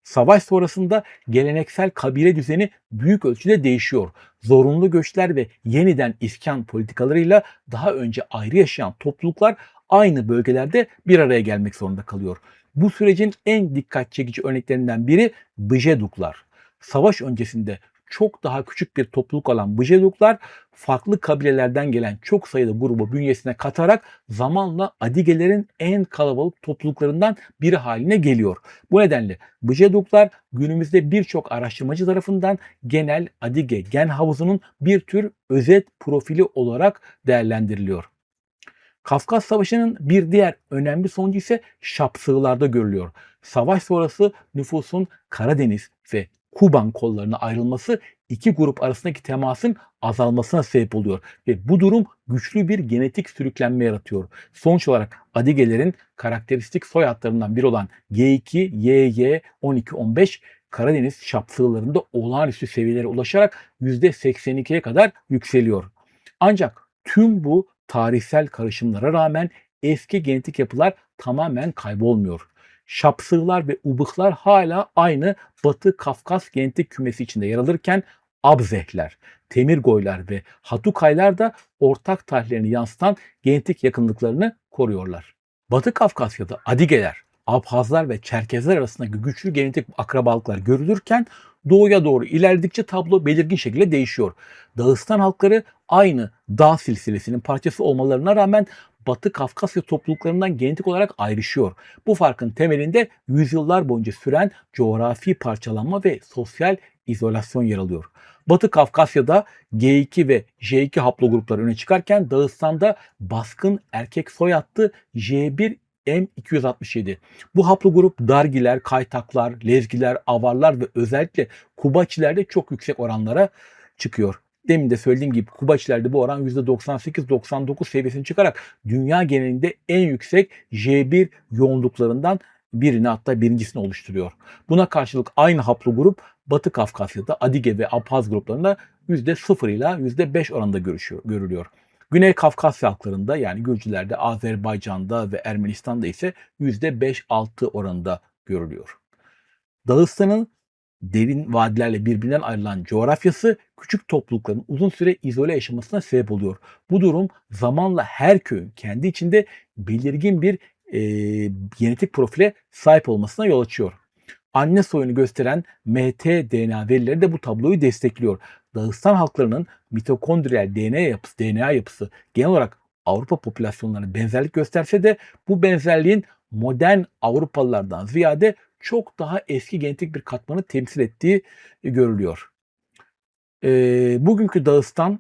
Savaş sonrasında geleneksel kabile düzeni büyük ölçüde değişiyor. Zorunlu göçler ve yeniden iskan politikalarıyla daha önce ayrı yaşayan topluluklar aynı bölgelerde bir araya gelmek zorunda kalıyor. Bu sürecin en dikkat çekici örneklerinden biri Bıjeduklar. Savaş öncesinde çok daha küçük bir topluluk olan Bıjeduklar farklı kabilelerden gelen çok sayıda grubu bünyesine katarak zamanla Adigelerin en kalabalık topluluklarından biri haline geliyor. Bu nedenle Bıjeduklar günümüzde birçok araştırmacı tarafından genel Adige gen havuzunun bir tür özet profili olarak değerlendiriliyor. Kafkas Savaşı'nın bir diğer önemli sonucu ise Şapsığlarda görülüyor. Savaş sonrası nüfusun Karadeniz ve Kuban kollarına ayrılması iki grup arasındaki temasın azalmasına sebep oluyor ve bu durum güçlü bir genetik sürüklenme yaratıyor. Sonuç olarak Adigelerin karakteristik soy hatlarından biri olan G2, YY, 12, 15 Karadeniz şapsığılarında olağanüstü seviyelere ulaşarak %82'ye kadar yükseliyor. Ancak tüm bu tarihsel karışımlara rağmen eski genetik yapılar tamamen kaybolmuyor. Şapsığlar ve ubıklar hala aynı Batı Kafkas genetik kümesi içinde yer alırken Abzehler, Temirgoylar ve Hatukaylar da ortak tarihlerini yansıtan genetik yakınlıklarını koruyorlar. Batı Kafkasya'da Adigeler, Abhazlar ve Çerkezler arasındaki güçlü genetik akrabalıklar görülürken doğuya doğru ilerledikçe tablo belirgin şekilde değişiyor. Dağıstan halkları aynı dağ silsilesinin parçası olmalarına rağmen Batı Kafkasya topluluklarından genetik olarak ayrışıyor. Bu farkın temelinde yüzyıllar boyunca süren coğrafi parçalanma ve sosyal izolasyon yer alıyor. Batı Kafkasya'da G2 ve J2 haplogrupları öne çıkarken Dağıstan'da baskın erkek soy hattı J1 M267. Bu haplogrup Dargiler, Kaytaklar, Lezgiler, Avarlar ve özellikle Kubaçilerde çok yüksek oranlara çıkıyor. Demin de söylediğim gibi Kubaçilerde bu oran %98-99 seviyesine çıkarak dünya genelinde en yüksek J1 yoğunluklarından birini, hatta birincisini oluşturuyor. Buna karşılık aynı haplogrup Batı Kafkasya'da Adige ve Abhaz gruplarında %0 ile %5 oranında görülüyor. Güney Kafkasya halklarında yani Gürcülerde, Azerbaycan'da ve Ermenistan'da ise %5-6 oranında görülüyor. Dağıstan'ın derin vadilerle birbirinden ayrılan coğrafyası küçük toplulukların uzun süre izole yaşamasına sebep oluyor. Bu durum zamanla her köyün kendi içinde belirgin bir genetik profile sahip olmasına yol açıyor. Anne soyunu gösteren mtDNA verileri de bu tabloyu destekliyor. Dağıstan halklarının mitokondriyal DNA yapısı genel olarak Avrupa popülasyonlarına benzerlik gösterse de bu benzerliğin modern Avrupalılardan ziyade çok daha eski genetik bir katmanı temsil ettiği görülüyor. Bugünkü Dağıstan,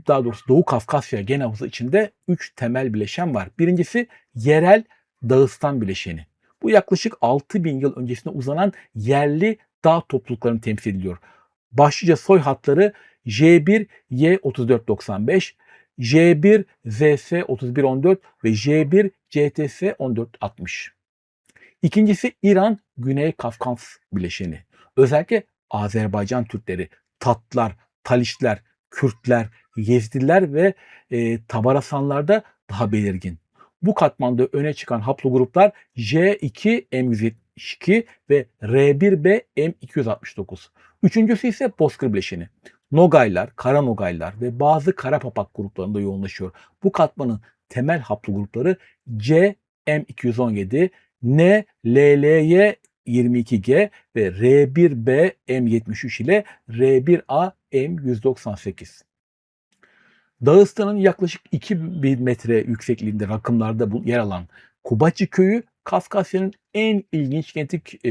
daha doğrusu Doğu Kafkasya gen havuzu içinde 3 temel bileşen var. Birincisi yerel Dağıstan bileşeni. Bu yaklaşık 6000 yıl öncesine uzanan yerli dağ topluluklarını temsil ediyor. Başlıca soy hatları J1 Y3495, J1 ZS 3114 ve J1 CTS 1460. İkincisi İran Güney Kafkas bileşeni. Özellikle Azerbaycan Türkleri, Tatlar, Talişler, Kürtler, Yezdiler ve Tabarasanlarda daha belirgin. Bu katmanda öne çıkan haplogruplar J2 M172 ve R1B M269. Üçüncüsü ise Bozkır bileşeni. Nogaylar, Kara Nogaylar ve bazı Kara Papak gruplarında yoğunlaşıyor. Bu katmanın temel haplogrupları C M217, N LLY 22G ve R1B M73 ile R1A M198. Dağıstan'ın yaklaşık 2000 metre yüksekliğinde rakımlarda yer alan Kubaçi köyü Kafkasya'nın en ilginç genetik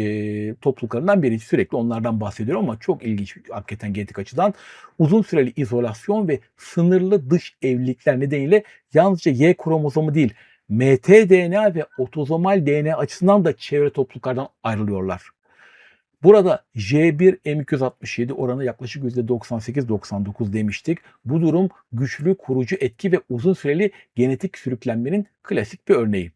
topluluklarından biri. Sürekli onlardan bahsediyorum ama çok ilginç hakikaten genetik açıdan. Uzun süreli izolasyon ve sınırlı dış evlilikler nedeniyle yalnızca Y kromozomu değil, mtDNA ve otozomal DNA açısından da çevre topluluklardan ayrılıyorlar. Burada J1 M267 oranı yaklaşık %98-99 demiştik. Bu durum güçlü kurucu etki ve uzun süreli genetik sürüklenmenin klasik bir örneği.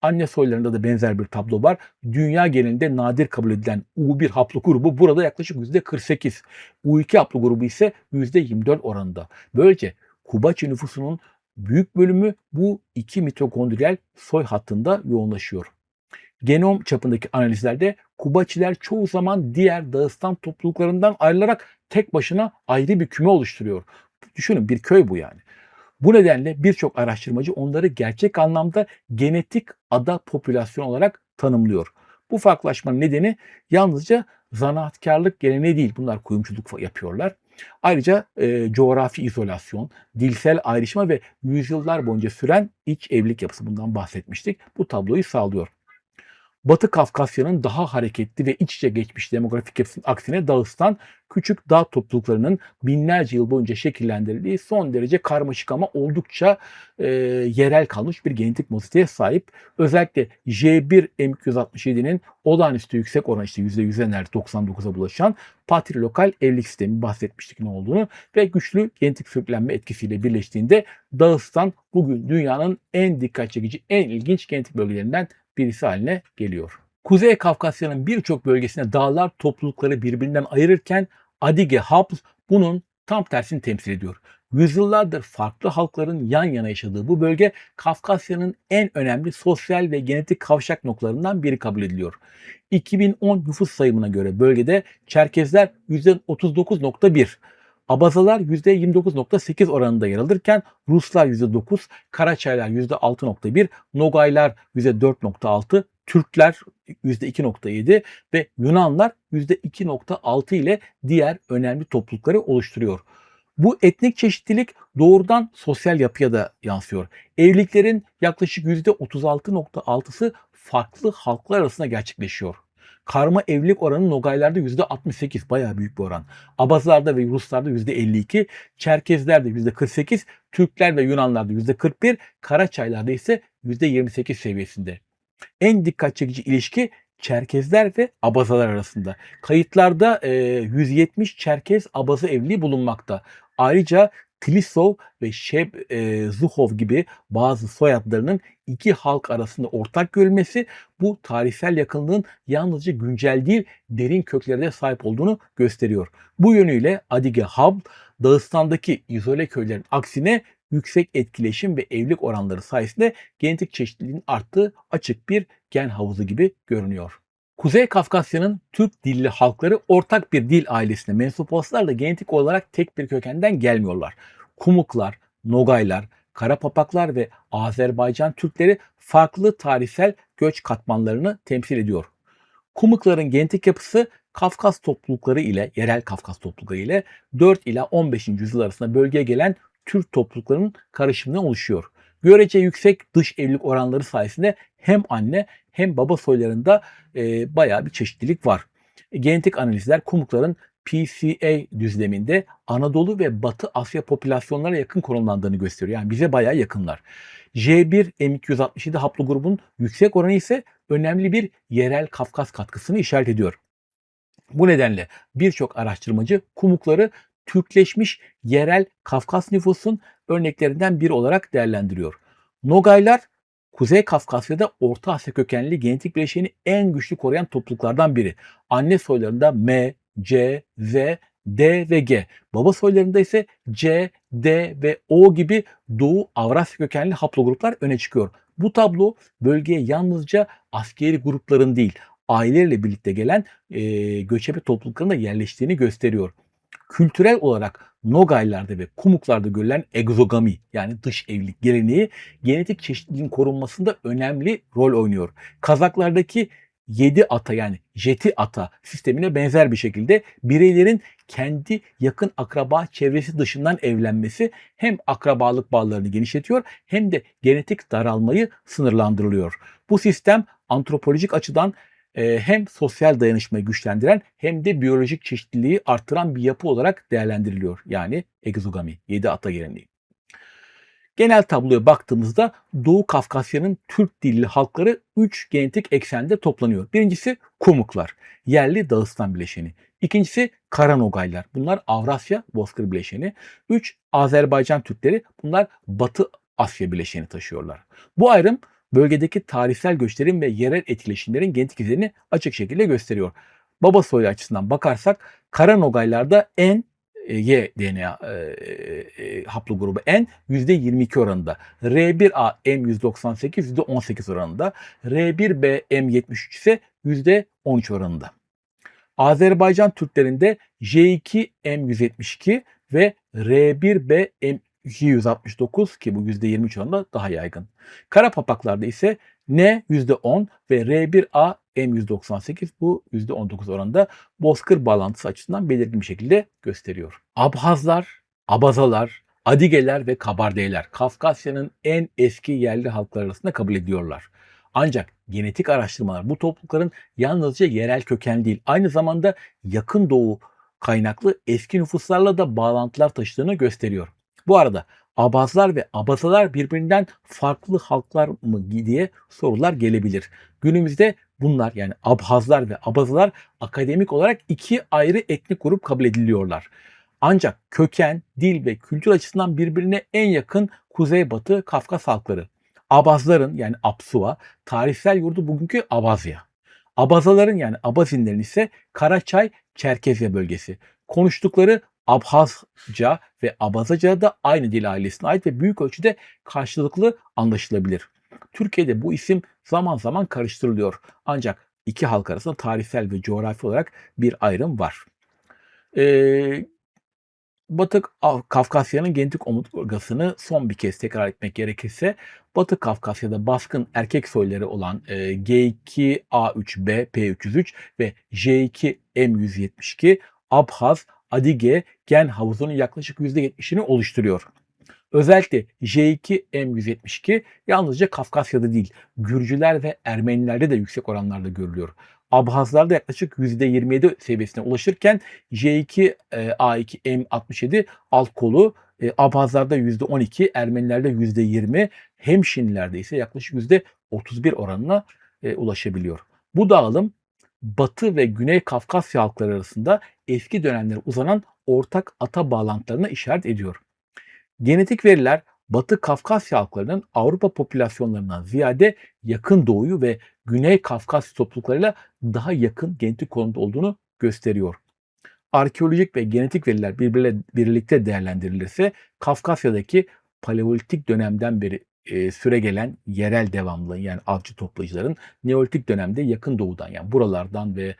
Anne soylarında da benzer bir tablo var. Dünya genelinde nadir kabul edilen U1 haplogrubu burada yaklaşık %48. U2 haplogrubu ise %24 oranında. Böylece Kubaçi nüfusunun büyük bölümü bu iki mitokondriyal soy hattında yoğunlaşıyor. Genom çapındaki analizlerde Kubaçiler çoğu zaman diğer Dağıstan topluluklarından ayrılarak tek başına ayrı bir küme oluşturuyor. Düşünün, bir köy bu yani. Bu nedenle birçok araştırmacı onları gerçek anlamda genetik ada popülasyon olarak tanımlıyor. Bu farklılaşmanın nedeni yalnızca zanaatkarlık geleneği değil. Bunlar kuyumculuk yapıyorlar. Ayrıca coğrafi izolasyon, dilsel ayrışma ve yüzyıllar boyunca süren iç evlilik yapısı, bundan bahsetmiştik. Bu tabloyu sağlıyor. Batı Kafkasya'nın daha hareketli ve iç içe geçmiş demografik yapısının aksine Dağıstan, küçük dağ topluluklarının binlerce yıl boyunca şekillendirildiği son derece karmaşık ama oldukça yerel kalmış bir genetik motifine sahip. Özellikle J1M267'nin olağanüstü yüksek oran, işte %100'e neredeyse 99'a bulaşan patrilokal evlilik sistemi, bahsetmiştik ne olduğunu, ve güçlü genetik sürüklenme etkisiyle birleştiğinde Dağıstan bugün dünyanın en dikkat çekici, en ilginç genetik bölgelerinden birisi haline geliyor. Kuzey Kafkasya'nın birçok bölgesinde dağlar toplulukları birbirinden ayırırken Adige-Habl bunun tam tersini temsil ediyor. Yüzyıllardır farklı halkların yan yana yaşadığı bu bölge Kafkasya'nın en önemli sosyal ve genetik kavşak noktalarından biri kabul ediliyor. 2010 nüfus sayımına göre bölgede Çerkezler %39,1, Abazalar %29,8 oranında yer alırken Ruslar %9, Karaçaylar %6,1, Nogaylar %4,6, Türkler %2,7 ve Yunanlar %2,6 ile diğer önemli toplulukları oluşturuyor. Bu etnik çeşitlilik doğrudan sosyal yapıya da yansıyor. Evliliklerin yaklaşık %36,6'sı farklı halklar arasında gerçekleşiyor. Karma evlilik oranı Nogaylarda %68, bayağı büyük bir oran. Abazalarda ve Ruslarda %52, Çerkezlerde %48, Türkler ve Yunanlarda %41, Karaçaylarda ise %28 seviyesinde. En dikkat çekici ilişki Çerkezler ve Abazalar arasında. Kayıtlarda 170 Çerkez Abaza evliliği bulunmakta. Ayrıca Tlisov ve Zuhov gibi bazı soyadlarının iki halk arasında ortak görülmesi bu tarihsel yakınlığın yalnızca güncel değil, derin köklere de sahip olduğunu gösteriyor. Bu yönüyle Adige-Habl, Dağıstan'daki izole köylerin aksine yüksek etkileşim ve evlilik oranları sayesinde genetik çeşitliliğin arttığı açık bir gen havuzu gibi görünüyor. Kuzey Kafkasya'nın Türk dilli halkları ortak bir dil ailesine mensup olsalar da genetik olarak tek bir kökenden gelmiyorlar. Kumuklar, Nogaylar, Karapapaklar ve Azerbaycan Türkleri farklı tarihsel göç katmanlarını temsil ediyor. Kumukların genetik yapısı Kafkas toplulukları ile, yerel Kafkas toplulukları ile 4 ila 15. yüzyıl arasında bölgeye gelen Türk topluluklarının karışımından oluşuyor. Görece yüksek dış evlilik oranları sayesinde hem anne hem baba soylarında bayağı bir çeşitlilik var. Genetik analizler Kumukların PCA düzleminde Anadolu ve Batı Asya popülasyonlara yakın konumlandığını gösteriyor. Yani bize bayağı yakınlar. J1M267 haplogrubun yüksek oranı ise önemli bir yerel Kafkas katkısını işaret ediyor. Bu nedenle birçok araştırmacı Kumukları Türkleşmiş yerel Kafkas nüfusun örneklerinden biri olarak değerlendiriyor. Nogaylar, Kuzey Kafkasya'da Orta Asya kökenli genetik bileşeni en güçlü koruyan topluluklardan biri. Anne soylarında M, C, Z, D ve G. Baba soylarında ise C, D ve O gibi Doğu Avrasya kökenli haplogruplar öne çıkıyor. Bu tablo bölgeye yalnızca askeri grupların değil, ailelerle birlikte gelen göçebe toplulukların da yerleştiğini gösteriyor. Kültürel olarak Nogaylarda ve Kumuklarda görülen egzogami, yani dış evlilik geleneği genetik çeşitliliğin korunmasında önemli rol oynuyor. Kazaklardaki 7 ata, yani jeti ata sistemine benzer bir şekilde bireylerin kendi yakın akraba çevresi dışından evlenmesi hem akrabalık bağlarını genişletiyor hem de genetik daralmayı sınırlandırılıyor. Bu sistem antropolojik açıdan hem sosyal dayanışmayı güçlendiren hem de biyolojik çeşitliliği artıran bir yapı olarak değerlendiriliyor. Yani egzogami, 7 ata geleneği. Genel tabloya baktığımızda Doğu Kafkasya'nın Türk dilli halkları 3 genetik eksende toplanıyor. Birincisi Kumuklar, yerli Dağıstan bileşeni. İkincisi Karanogaylar, bunlar Avrasya Bozkır bileşeni. 3 Azerbaycan Türkleri, bunlar Batı Asya bileşeni taşıyorlar. Bu ayrım bölgedeki tarihsel göçlerin ve yerel etkileşimlerin genetik izlerini açık şekilde gösteriyor. Baba soyu açısından bakarsak Karanogaylarda Y DNA haplogrubu N %22 oranında. R1A M198 %18 oranında. R1B M73 ise %13 oranında. Azerbaycan Türklerinde J2 M172 ve R1B M269, ki bu %23 oranında daha yaygın. Kara papaklarda ise N %10 ve R1A M198 bu %19 oranında bozkır bağlantısı açısından belirgin bir şekilde gösteriyor. Abhazlar, Abazalar, Adigeler ve Kabardeyler Kafkasya'nın en eski yerli halklar arasında kabul ediyorlar. Ancak genetik araştırmalar bu toplulukların yalnızca yerel köken değil, aynı zamanda yakın doğu kaynaklı eski nüfuslarla da bağlantılar taşıdığını gösteriyor. Bu arada Abazlar ve Abazalar birbirinden farklı halklar mı diye sorular gelebilir. Günümüzde bunlar yani Abhazlar ve Abazalar akademik olarak iki ayrı etnik grup kabul ediliyorlar. Ancak köken, dil ve kültür açısından birbirine en yakın Kuzeybatı Kafkas halkları. Abazların yani Apsuva tarihsel yurdu bugünkü Abazya. Abazaların yani Abazinlerin ise Karaçay Çerkezya bölgesi. Konuştukları Abhazca ve Abazaca da aynı dil ailesine ait ve büyük ölçüde karşılıklı anlaşılabilir. Türkiye'de bu isim zaman zaman karıştırılıyor. Ancak iki halk arasında tarihsel ve coğrafi olarak bir ayrım var. Ee, Batı Kafkasya'nın genetik omurgasını son bir kez tekrar etmek gerekirse, Batı Kafkasya'da baskın erkek soyları olan G2A3B P303 ve J2M172 Abhaz, Adige gen havuzunun yaklaşık %70'ini oluşturuyor. Özellikle J2M172 yalnızca Kafkasya'da değil, Gürcüler ve Ermenilerde de yüksek oranlarda görülüyor. Abhazlarda yaklaşık %27 seviyesine ulaşırken J2A2M67 alt kolu Abhazlarda %12, Ermenilerde %20, Hemşinlilerde ise yaklaşık %31 oranına ulaşabiliyor. Bu dağılım Batı ve Güney Kafkasya halkları arasında eski dönemlere uzanan ortak ata bağlantılarına işaret ediyor. Genetik veriler Batı Kafkasya halklarının Avrupa popülasyonlarından ziyade Yakın Doğu'yu ve Güney Kafkasya topluluklarıyla daha yakın genetik konumda olduğunu gösteriyor. Arkeolojik ve genetik veriler birbiriyle birlikte değerlendirilirse Kafkasya'daki Paleolitik dönemden beri süregelen yerel devamlı yani avcı toplayıcıların Neolitik dönemde Yakın Doğu'dan yani buralardan ve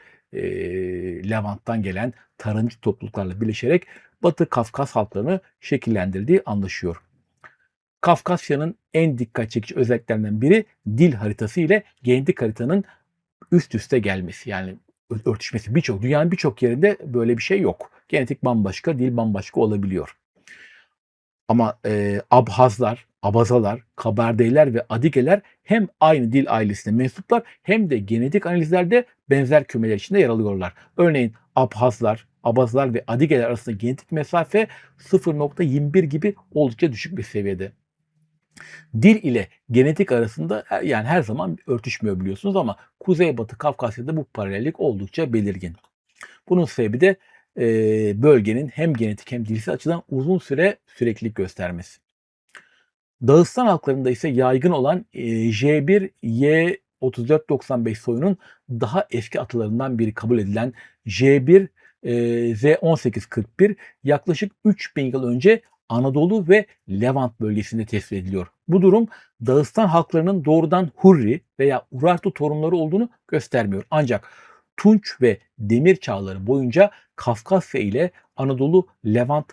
Levant'tan gelen tarımcı topluluklarla birleşerek Batı Kafkas halklarını şekillendirdiği anlaşıyor. Kafkasya'nın en dikkat çekici özelliklerinden biri dil haritası ile genetik haritanın üst üste gelmesi. Yani örtüşmesi. Dünyanın birçok yerinde böyle bir şey yok. Genetik bambaşka, dil bambaşka olabiliyor. Ama Abhazlar, Abazalar, Kabardeyler ve Adigeler hem aynı dil ailesine mensuplar hem de genetik analizlerde benzer kümeler içinde yer alıyorlar. Örneğin Abhazlar, Abazalar ve Adigeler arasında genetik mesafe 0,21 gibi oldukça düşük bir seviyede. Dil ile genetik arasında yani her zaman örtüşmüyor biliyorsunuz ama Kuzeybatı Kafkasya'da bu paralellik oldukça belirgin. Bunun sebebi de bölgenin hem genetik hem dilsel açıdan uzun süre süreklilik göstermesi. Dağıstan halklarında ise yaygın olan J1Y3495 soyunun daha eski atalarından biri kabul edilen J1 Z1841 yaklaşık 3000 yıl önce Anadolu ve Levant bölgesinde tespit ediliyor. Bu durum Dağıstan halklarının doğrudan Hurri veya Urartu torunları olduğunu göstermiyor. Ancak Tunç ve Demir çağları boyunca Kafkasya ile Anadolu Levant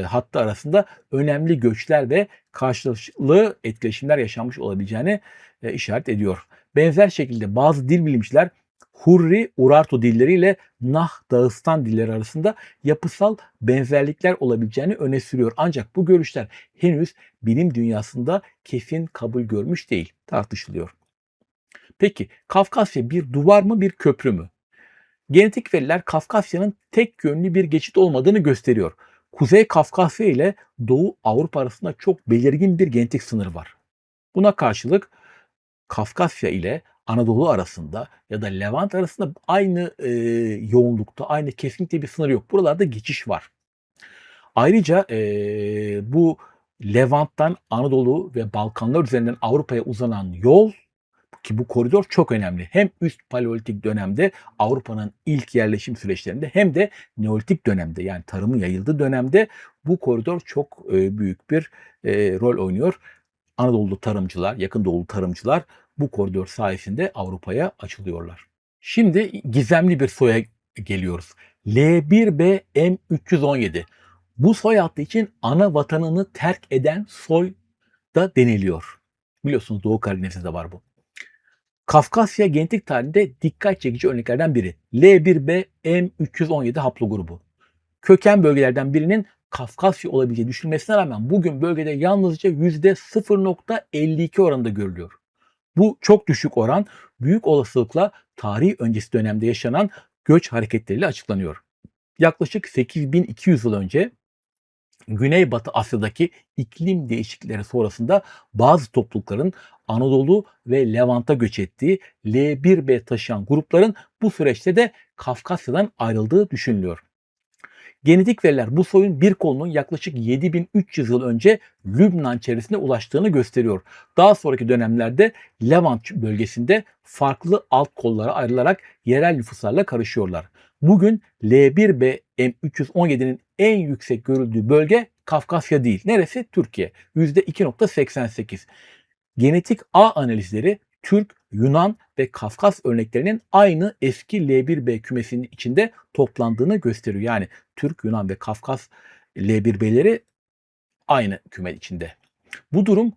hattı arasında önemli göçler ve karşılıklı etkileşimler yaşanmış olabileceğini işaret ediyor. Benzer şekilde bazı dil bilimciler Hurri Urartu dilleriyle Nah Dağıstan dilleri arasında yapısal benzerlikler olabileceğini öne sürüyor. Ancak bu görüşler henüz bilim dünyasında kesin kabul görmüş değil, tartışılıyor. Peki Kafkasya bir duvar mı bir köprü mü? Genetik veriler Kafkasya'nın tek yönlü bir geçit olmadığını gösteriyor. Kuzey Kafkasya ile Doğu Avrupa arasında çok belirgin bir genetik sınır var. Buna karşılık Kafkasya ile Anadolu arasında ya da Levant arasında aynı yoğunlukta, aynı kesinlikle bir sınır yok. Buralarda geçiş var. Ayrıca bu Levant'tan Anadolu ve Balkanlar üzerinden Avrupa'ya uzanan yol ki bu koridor çok önemli. Hem üst Paleolitik dönemde Avrupa'nın ilk yerleşim süreçlerinde hem de Neolitik dönemde yani tarımın yayıldığı dönemde bu koridor çok büyük bir rol oynuyor. Anadolu tarımcılar, yakın doğulu tarımcılar bu koridor sayesinde Avrupa'ya açılıyorlar. Şimdi gizemli bir soya geliyoruz. L1BM317. Bu soy hattı için ana vatanını terk eden soy da deniliyor. Biliyorsunuz Doğu Karadeniz'de var bu. Kafkasya genetik tarihinde dikkat çekici örneklerden biri. L1B-M317 haplogrubu. Köken bölgelerden birinin Kafkasya olabileceği düşünülmesine rağmen bugün bölgede yalnızca %0,52 oranında görülüyor. Bu çok düşük oran büyük olasılıkla tarih öncesi dönemde yaşanan göç hareketleriyle açıklanıyor. Yaklaşık 8200 yıl önce Güneybatı Asya'daki iklim değişiklikleri sonrasında bazı toplulukların Anadolu ve Levant'a göç ettiği, L1b taşıyan grupların bu süreçte de Kafkasya'dan ayrıldığı düşünülüyor. Genetik veriler bu soyun bir kolunun yaklaşık 7300 yıl önce Lübnan çevresine ulaştığını gösteriyor. Daha sonraki dönemlerde Levant bölgesinde farklı alt kollara ayrılarak yerel nüfuslarla karışıyorlar. Bugün L1b M317'nin en yüksek görüldüğü bölge Kafkasya değil. Neresi? Türkiye. %2,88. Genetik ağ analizleri Türk, Yunan ve Kafkas örneklerinin aynı eski L1b kümesinin içinde toplandığını gösteriyor. Yani Türk, Yunan ve Kafkas L1b'leri aynı küme içinde. Bu durum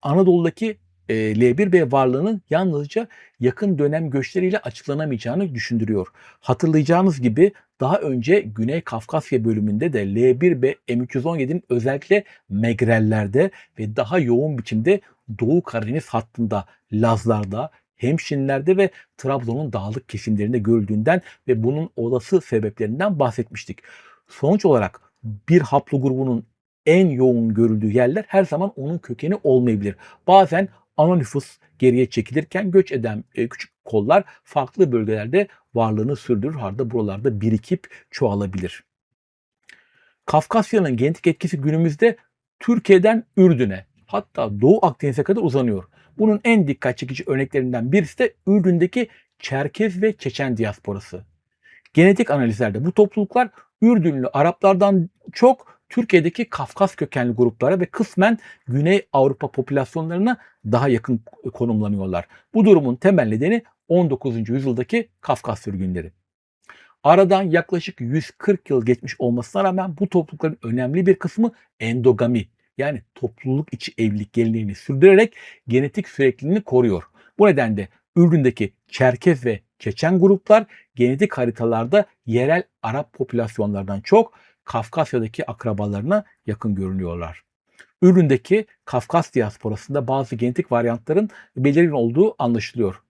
Anadolu'daki L1b varlığının yalnızca yakın dönem göçleriyle açıklanamayacağını düşündürüyor. Hatırlayacağınız gibi daha önce Güney Kafkasya bölümünde de L1b M317'nin özellikle Megrellerde ve daha yoğun biçimde Doğu Karadeniz hattında Lazlarda, Hemşinlerde ve Trabzon'un dağlık kesimlerinde görüldüğünden ve bunun olası sebeplerinden bahsetmiştik. Sonuç olarak bir haplogrubunun en yoğun görüldüğü yerler her zaman onun kökeni olmayabilir. Bazen ana nüfus geriye çekilirken göç eden küçük kollar farklı bölgelerde varlığını sürdürür. Harda buralarda birikip çoğalabilir. Kafkasya'nın genetik etkisi günümüzde Türkiye'den Ürdün'e, hatta Doğu Akdeniz'e kadar uzanıyor. Bunun en dikkat çekici örneklerinden birisi de Ürdün'deki Çerkez ve Çeçen diasporası. Genetik analizlerde bu topluluklar Ürdünlü Araplardan çok Türkiye'deki Kafkas kökenli gruplara ve kısmen Güney Avrupa popülasyonlarına daha yakın konumlanıyorlar. Bu durumun temel nedeni 19. yüzyıldaki Kafkas sürgünleri. Aradan yaklaşık 140 yıl geçmiş olmasına rağmen bu toplulukların önemli bir kısmı endogami, yani topluluk içi evlilik geleneğini sürdürerek genetik sürekliliğini koruyor. Bu nedenle Ürdün'deki Çerkez ve Çeçen gruplar genetik haritalarda yerel Arap popülasyonlardan çok Kafkasya'daki akrabalarına yakın görünüyorlar. Ürdün'deki Kafkas diasporasında bazı genetik varyantların belirgin olduğu anlaşılıyor.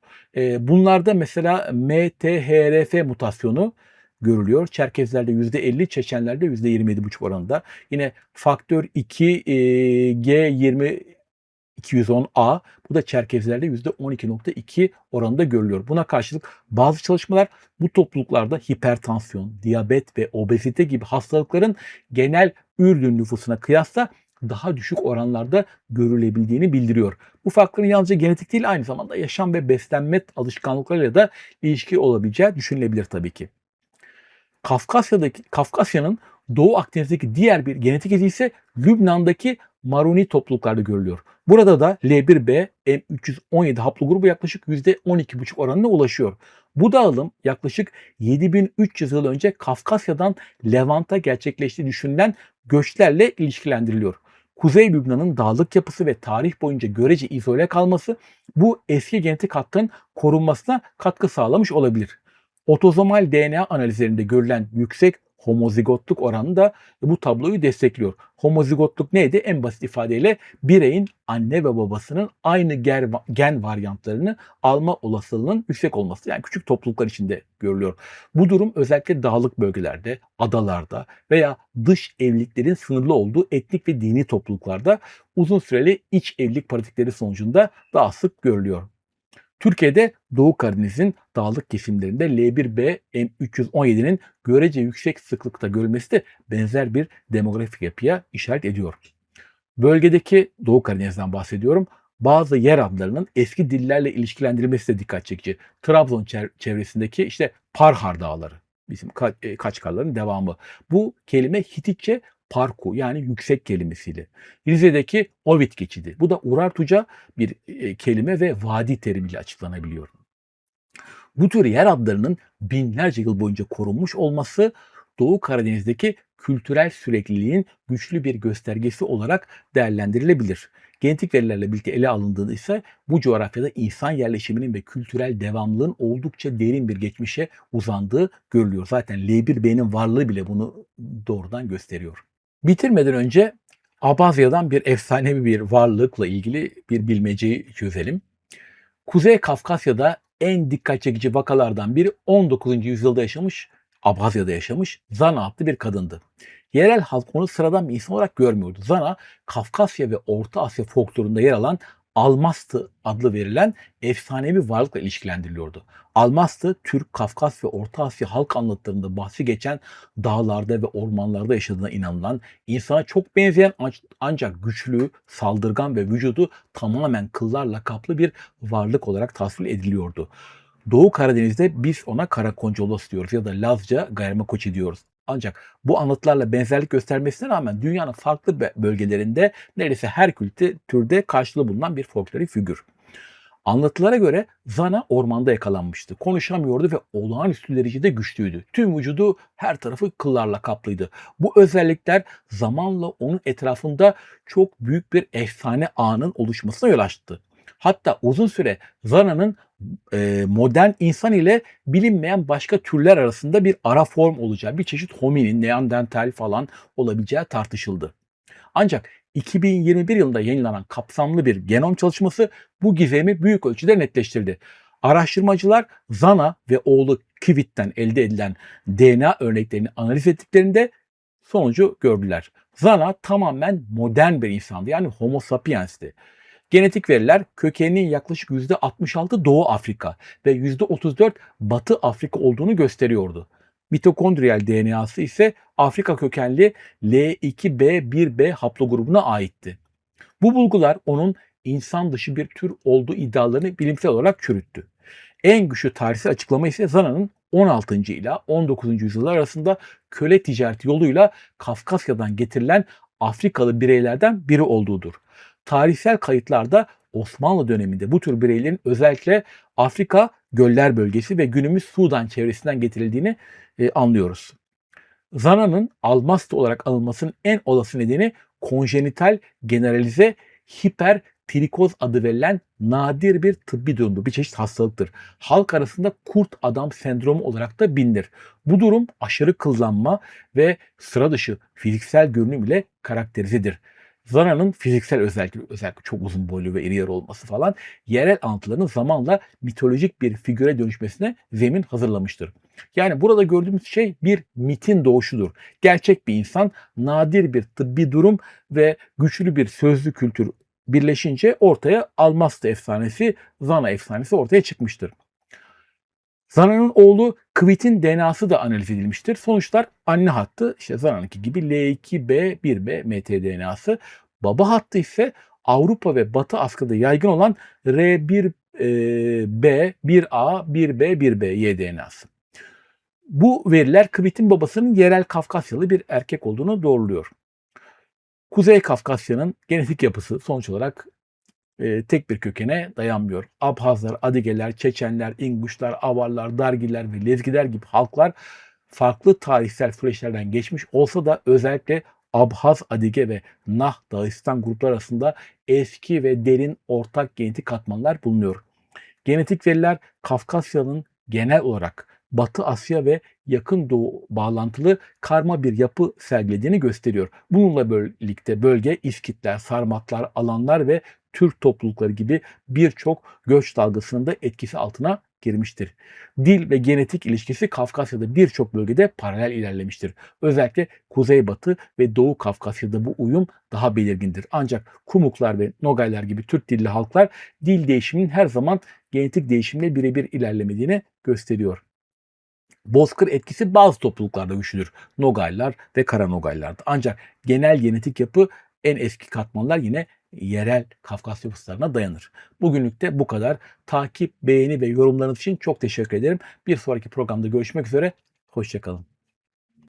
Bunlarda mesela MTHRF mutasyonu görülüyor. Çerkezlerde %50, Çeçenlerde %27,5 oranında. Yine faktör 2 G20 210A, bu da Çerkezlerde %12,2 oranında görülüyor. Buna karşılık bazı çalışmalar bu topluluklarda hipertansiyon, diyabet ve obezite gibi hastalıkların genel Ürdün nüfusuna kıyasla daha düşük oranlarda görülebildiğini bildiriyor. Bu farkların yalnızca genetik değil, aynı zamanda yaşam ve beslenme alışkanlıklarıyla da ilişki olabileceği düşünülebilir tabii ki. Kafkasya'nın Doğu Akdeniz'deki diğer bir genetik izi ise Lübnan'daki Maruni topluluklarda görülüyor. Burada da L1b M317 haplogrubu yaklaşık %12,5 oranına ulaşıyor. Bu dağılım yaklaşık 7300 yıl önce Kafkasya'dan Levant'a gerçekleştiği düşünülen göçlerle ilişkilendiriliyor. Kuzey Lübnan'ın dağlık yapısı ve tarih boyunca görece izole kalması bu eski genetik hattın korunmasına katkı sağlamış olabilir. Otozomal DNA analizlerinde görülen yüksek homozigotluk oranı da bu tabloyu destekliyor. Homozigotluk neydi? En basit ifadeyle bireyin anne ve babasının aynı gen varyantlarını alma olasılığının yüksek olması. Yani küçük topluluklar içinde görülüyor. Bu durum özellikle dağlık bölgelerde, adalarda veya dış evliliklerin sınırlı olduğu etnik ve dini topluluklarda uzun süreli iç evlilik pratikleri sonucunda daha sık görülüyor. Türkiye'de Doğu Karadeniz'in dağlık kesimlerinde L1b M317'nin görece yüksek sıklıkta görülmesi de benzer bir demografik yapıya işaret ediyor. Bölgedeki Doğu Karadeniz'den bahsediyorum. Bazı yer adlarının eski dillerle ilişkilendirilmesi de dikkat çekici. Trabzon çevresindeki işte Parhar Dağları, bizim Kaçkarların devamı. Bu kelime Hititçe parku, yani yüksek kelimesiyle. Rize'deki Ovid geçidi. Bu da Urartuca bir kelime ve vadi terimiyle açıklanabiliyor. Bu tür yer adlarının binlerce yıl boyunca korunmuş olması Doğu Karadeniz'deki kültürel sürekliliğin güçlü bir göstergesi olarak değerlendirilebilir. Genetik verilerle birlikte ele alındığında ise bu coğrafyada insan yerleşiminin ve kültürel devamlılığın oldukça derin bir geçmişe uzandığı görülüyor. Zaten L1b'nin varlığı bile bunu doğrudan gösteriyor. Bitirmeden önce Abazya'dan bir efsanevi bir varlıkla ilgili bir bilmeceyi çözelim. Kuzey Kafkasya'da en dikkat çekici vakalardan biri 19. yüzyılda yaşamış, Abhazya'da yaşamış Zana adlı bir kadındı. Yerel halk onu sıradan bir insan olarak görmüyordu. Zana, Kafkasya ve Orta Asya folklorunda yer alan Almastı adlı verilen efsanevi varlıkla ilişkilendiriliyordu. Almastı, Türk, Kafkas ve Orta Asya halk anlatılarında bahsi geçen dağlarda ve ormanlarda yaşadığına inanılan, insana çok benzeyen ancak güçlü, saldırgan ve vücudu tamamen kıllarla kaplı bir varlık olarak tasvir ediliyordu. Doğu Karadeniz'de biz ona Karakonçolos diyoruz ya da Lazca Gayrimekoçi diyoruz. Ancak bu anlatılarla benzerlik göstermesine rağmen dünyanın farklı bölgelerinde neredeyse her türde karşılığı bulunan bir folklorik figür. Anlatılara göre Zana ormanda yakalanmıştı. Konuşamıyordu ve olağanüstü derecede güçlüydü. Tüm vücudu her tarafı kıllarla kaplıydı. Bu özellikler zamanla onun etrafında çok büyük bir efsane ağının oluşmasına yol açtı. Hatta uzun süre Zana'nın modern insan ile bilinmeyen başka türler arasında bir ara form olacağı, bir çeşit hominin, neandertal falan olabileceği tartışıldı. Ancak 2021 yılında yayınlanan kapsamlı bir genom çalışması bu gizemi büyük ölçüde netleştirdi. Araştırmacılar Zana ve oğlu Kivit'ten elde edilen DNA örneklerini analiz ettiklerinde sonucu gördüler. Zana tamamen modern bir insandı, yani Homo sapiens'ti. Genetik veriler kökeninin yaklaşık %66 Doğu Afrika ve %34 Batı Afrika olduğunu gösteriyordu. Mitokondriyal DNA'sı ise Afrika kökenli L2B1B haplogrubuna aitti. Bu bulgular onun insan dışı bir tür olduğu iddialarını bilimsel olarak çürüttü. En güçlü tarihsel açıklama ise Zana'nın 16. ila 19. yüzyıllar arasında köle ticareti yoluyla Kafkasya'dan getirilen Afrikalı bireylerden biri olduğudur. Tarihsel kayıtlarda Osmanlı döneminde bu tür bireylerin özellikle Afrika göller bölgesi ve günümüz Sudan çevresinden getirildiğini anlıyoruz. Zana'nın Almastı olarak anılmasının en olası nedeni konjenital generalize hipertrikoz adı verilen nadir bir tıbbi durumdur. Bir çeşit hastalıktır. Halk arasında kurt adam sendromu olarak da bilinir. Bu durum aşırı kıllanma ve sıra dışı fiziksel görünüm ile karakterizedir. Zana'nın fiziksel özellikle çok uzun boylu ve iri yarı olması falan yerel anlatıların zamanla mitolojik bir figüre dönüşmesine zemin hazırlamıştır. Yani burada gördüğümüz şey bir mitin doğuşudur. Gerçek bir insan, nadir bir tıbbi durum ve güçlü bir sözlü kültür birleşince ortaya Almastı efsanesi, Zana efsanesi ortaya çıkmıştır. Zana'nın oğlu Kvit'in DNA'sı da analiz edilmiştir. Sonuçlar anne hattı işte Zana'nınki gibi L2B1B mtDNA'sı. Baba hattı ise Avrupa ve Batı Asya'da yaygın olan R1B, 1A, 1B, 1B DNA'sı. Bu veriler Kvit'in babasının yerel Kafkasyalı bir erkek olduğunu doğruluyor. Kuzey Kafkasya'nın genetik yapısı sonuç olarak tek bir kökene dayanmıyor. Abhazlar, Adigeler, Çeçenler, İnguşlar, Avarlar, Dargiler ve Lezgiler gibi halklar farklı tarihsel süreçlerden geçmiş olsa da özellikle Abhaz, Adige ve Nah Dağıstan gruplar arasında eski ve derin ortak genetik katmanlar bulunuyor. Genetik veriler Kafkasya'nın genel olarak Batı Asya ve Yakın Doğu bağlantılı karma bir yapı sergilediğini gösteriyor. Bununla birlikte bölge İskitler, Sarmatlar, Alanlar ve Türk toplulukları gibi birçok göç dalgasının da etkisi altına girmiştir. Dil ve genetik ilişkisi Kafkasya'da birçok bölgede paralel ilerlemiştir. Özellikle Kuzeybatı ve Doğu Kafkasya'da bu uyum daha belirgindir. Ancak Kumuklar ve Nogaylar gibi Türk dilli halklar dil değişiminin her zaman genetik değişimle birebir ilerlemediğini gösteriyor. Bozkır etkisi bazı topluluklarda güçlüdür. Nogaylar ve Kara Nogaylar'da. Ancak genel genetik yapı en eski katmanlar yine yerel Kafkasya yapıslarına dayanır. Bugünlük de bu kadar. Takip, beğeni ve yorumlarınız için çok teşekkür ederim. Bir sonraki programda görüşmek üzere. Hoşça kalın.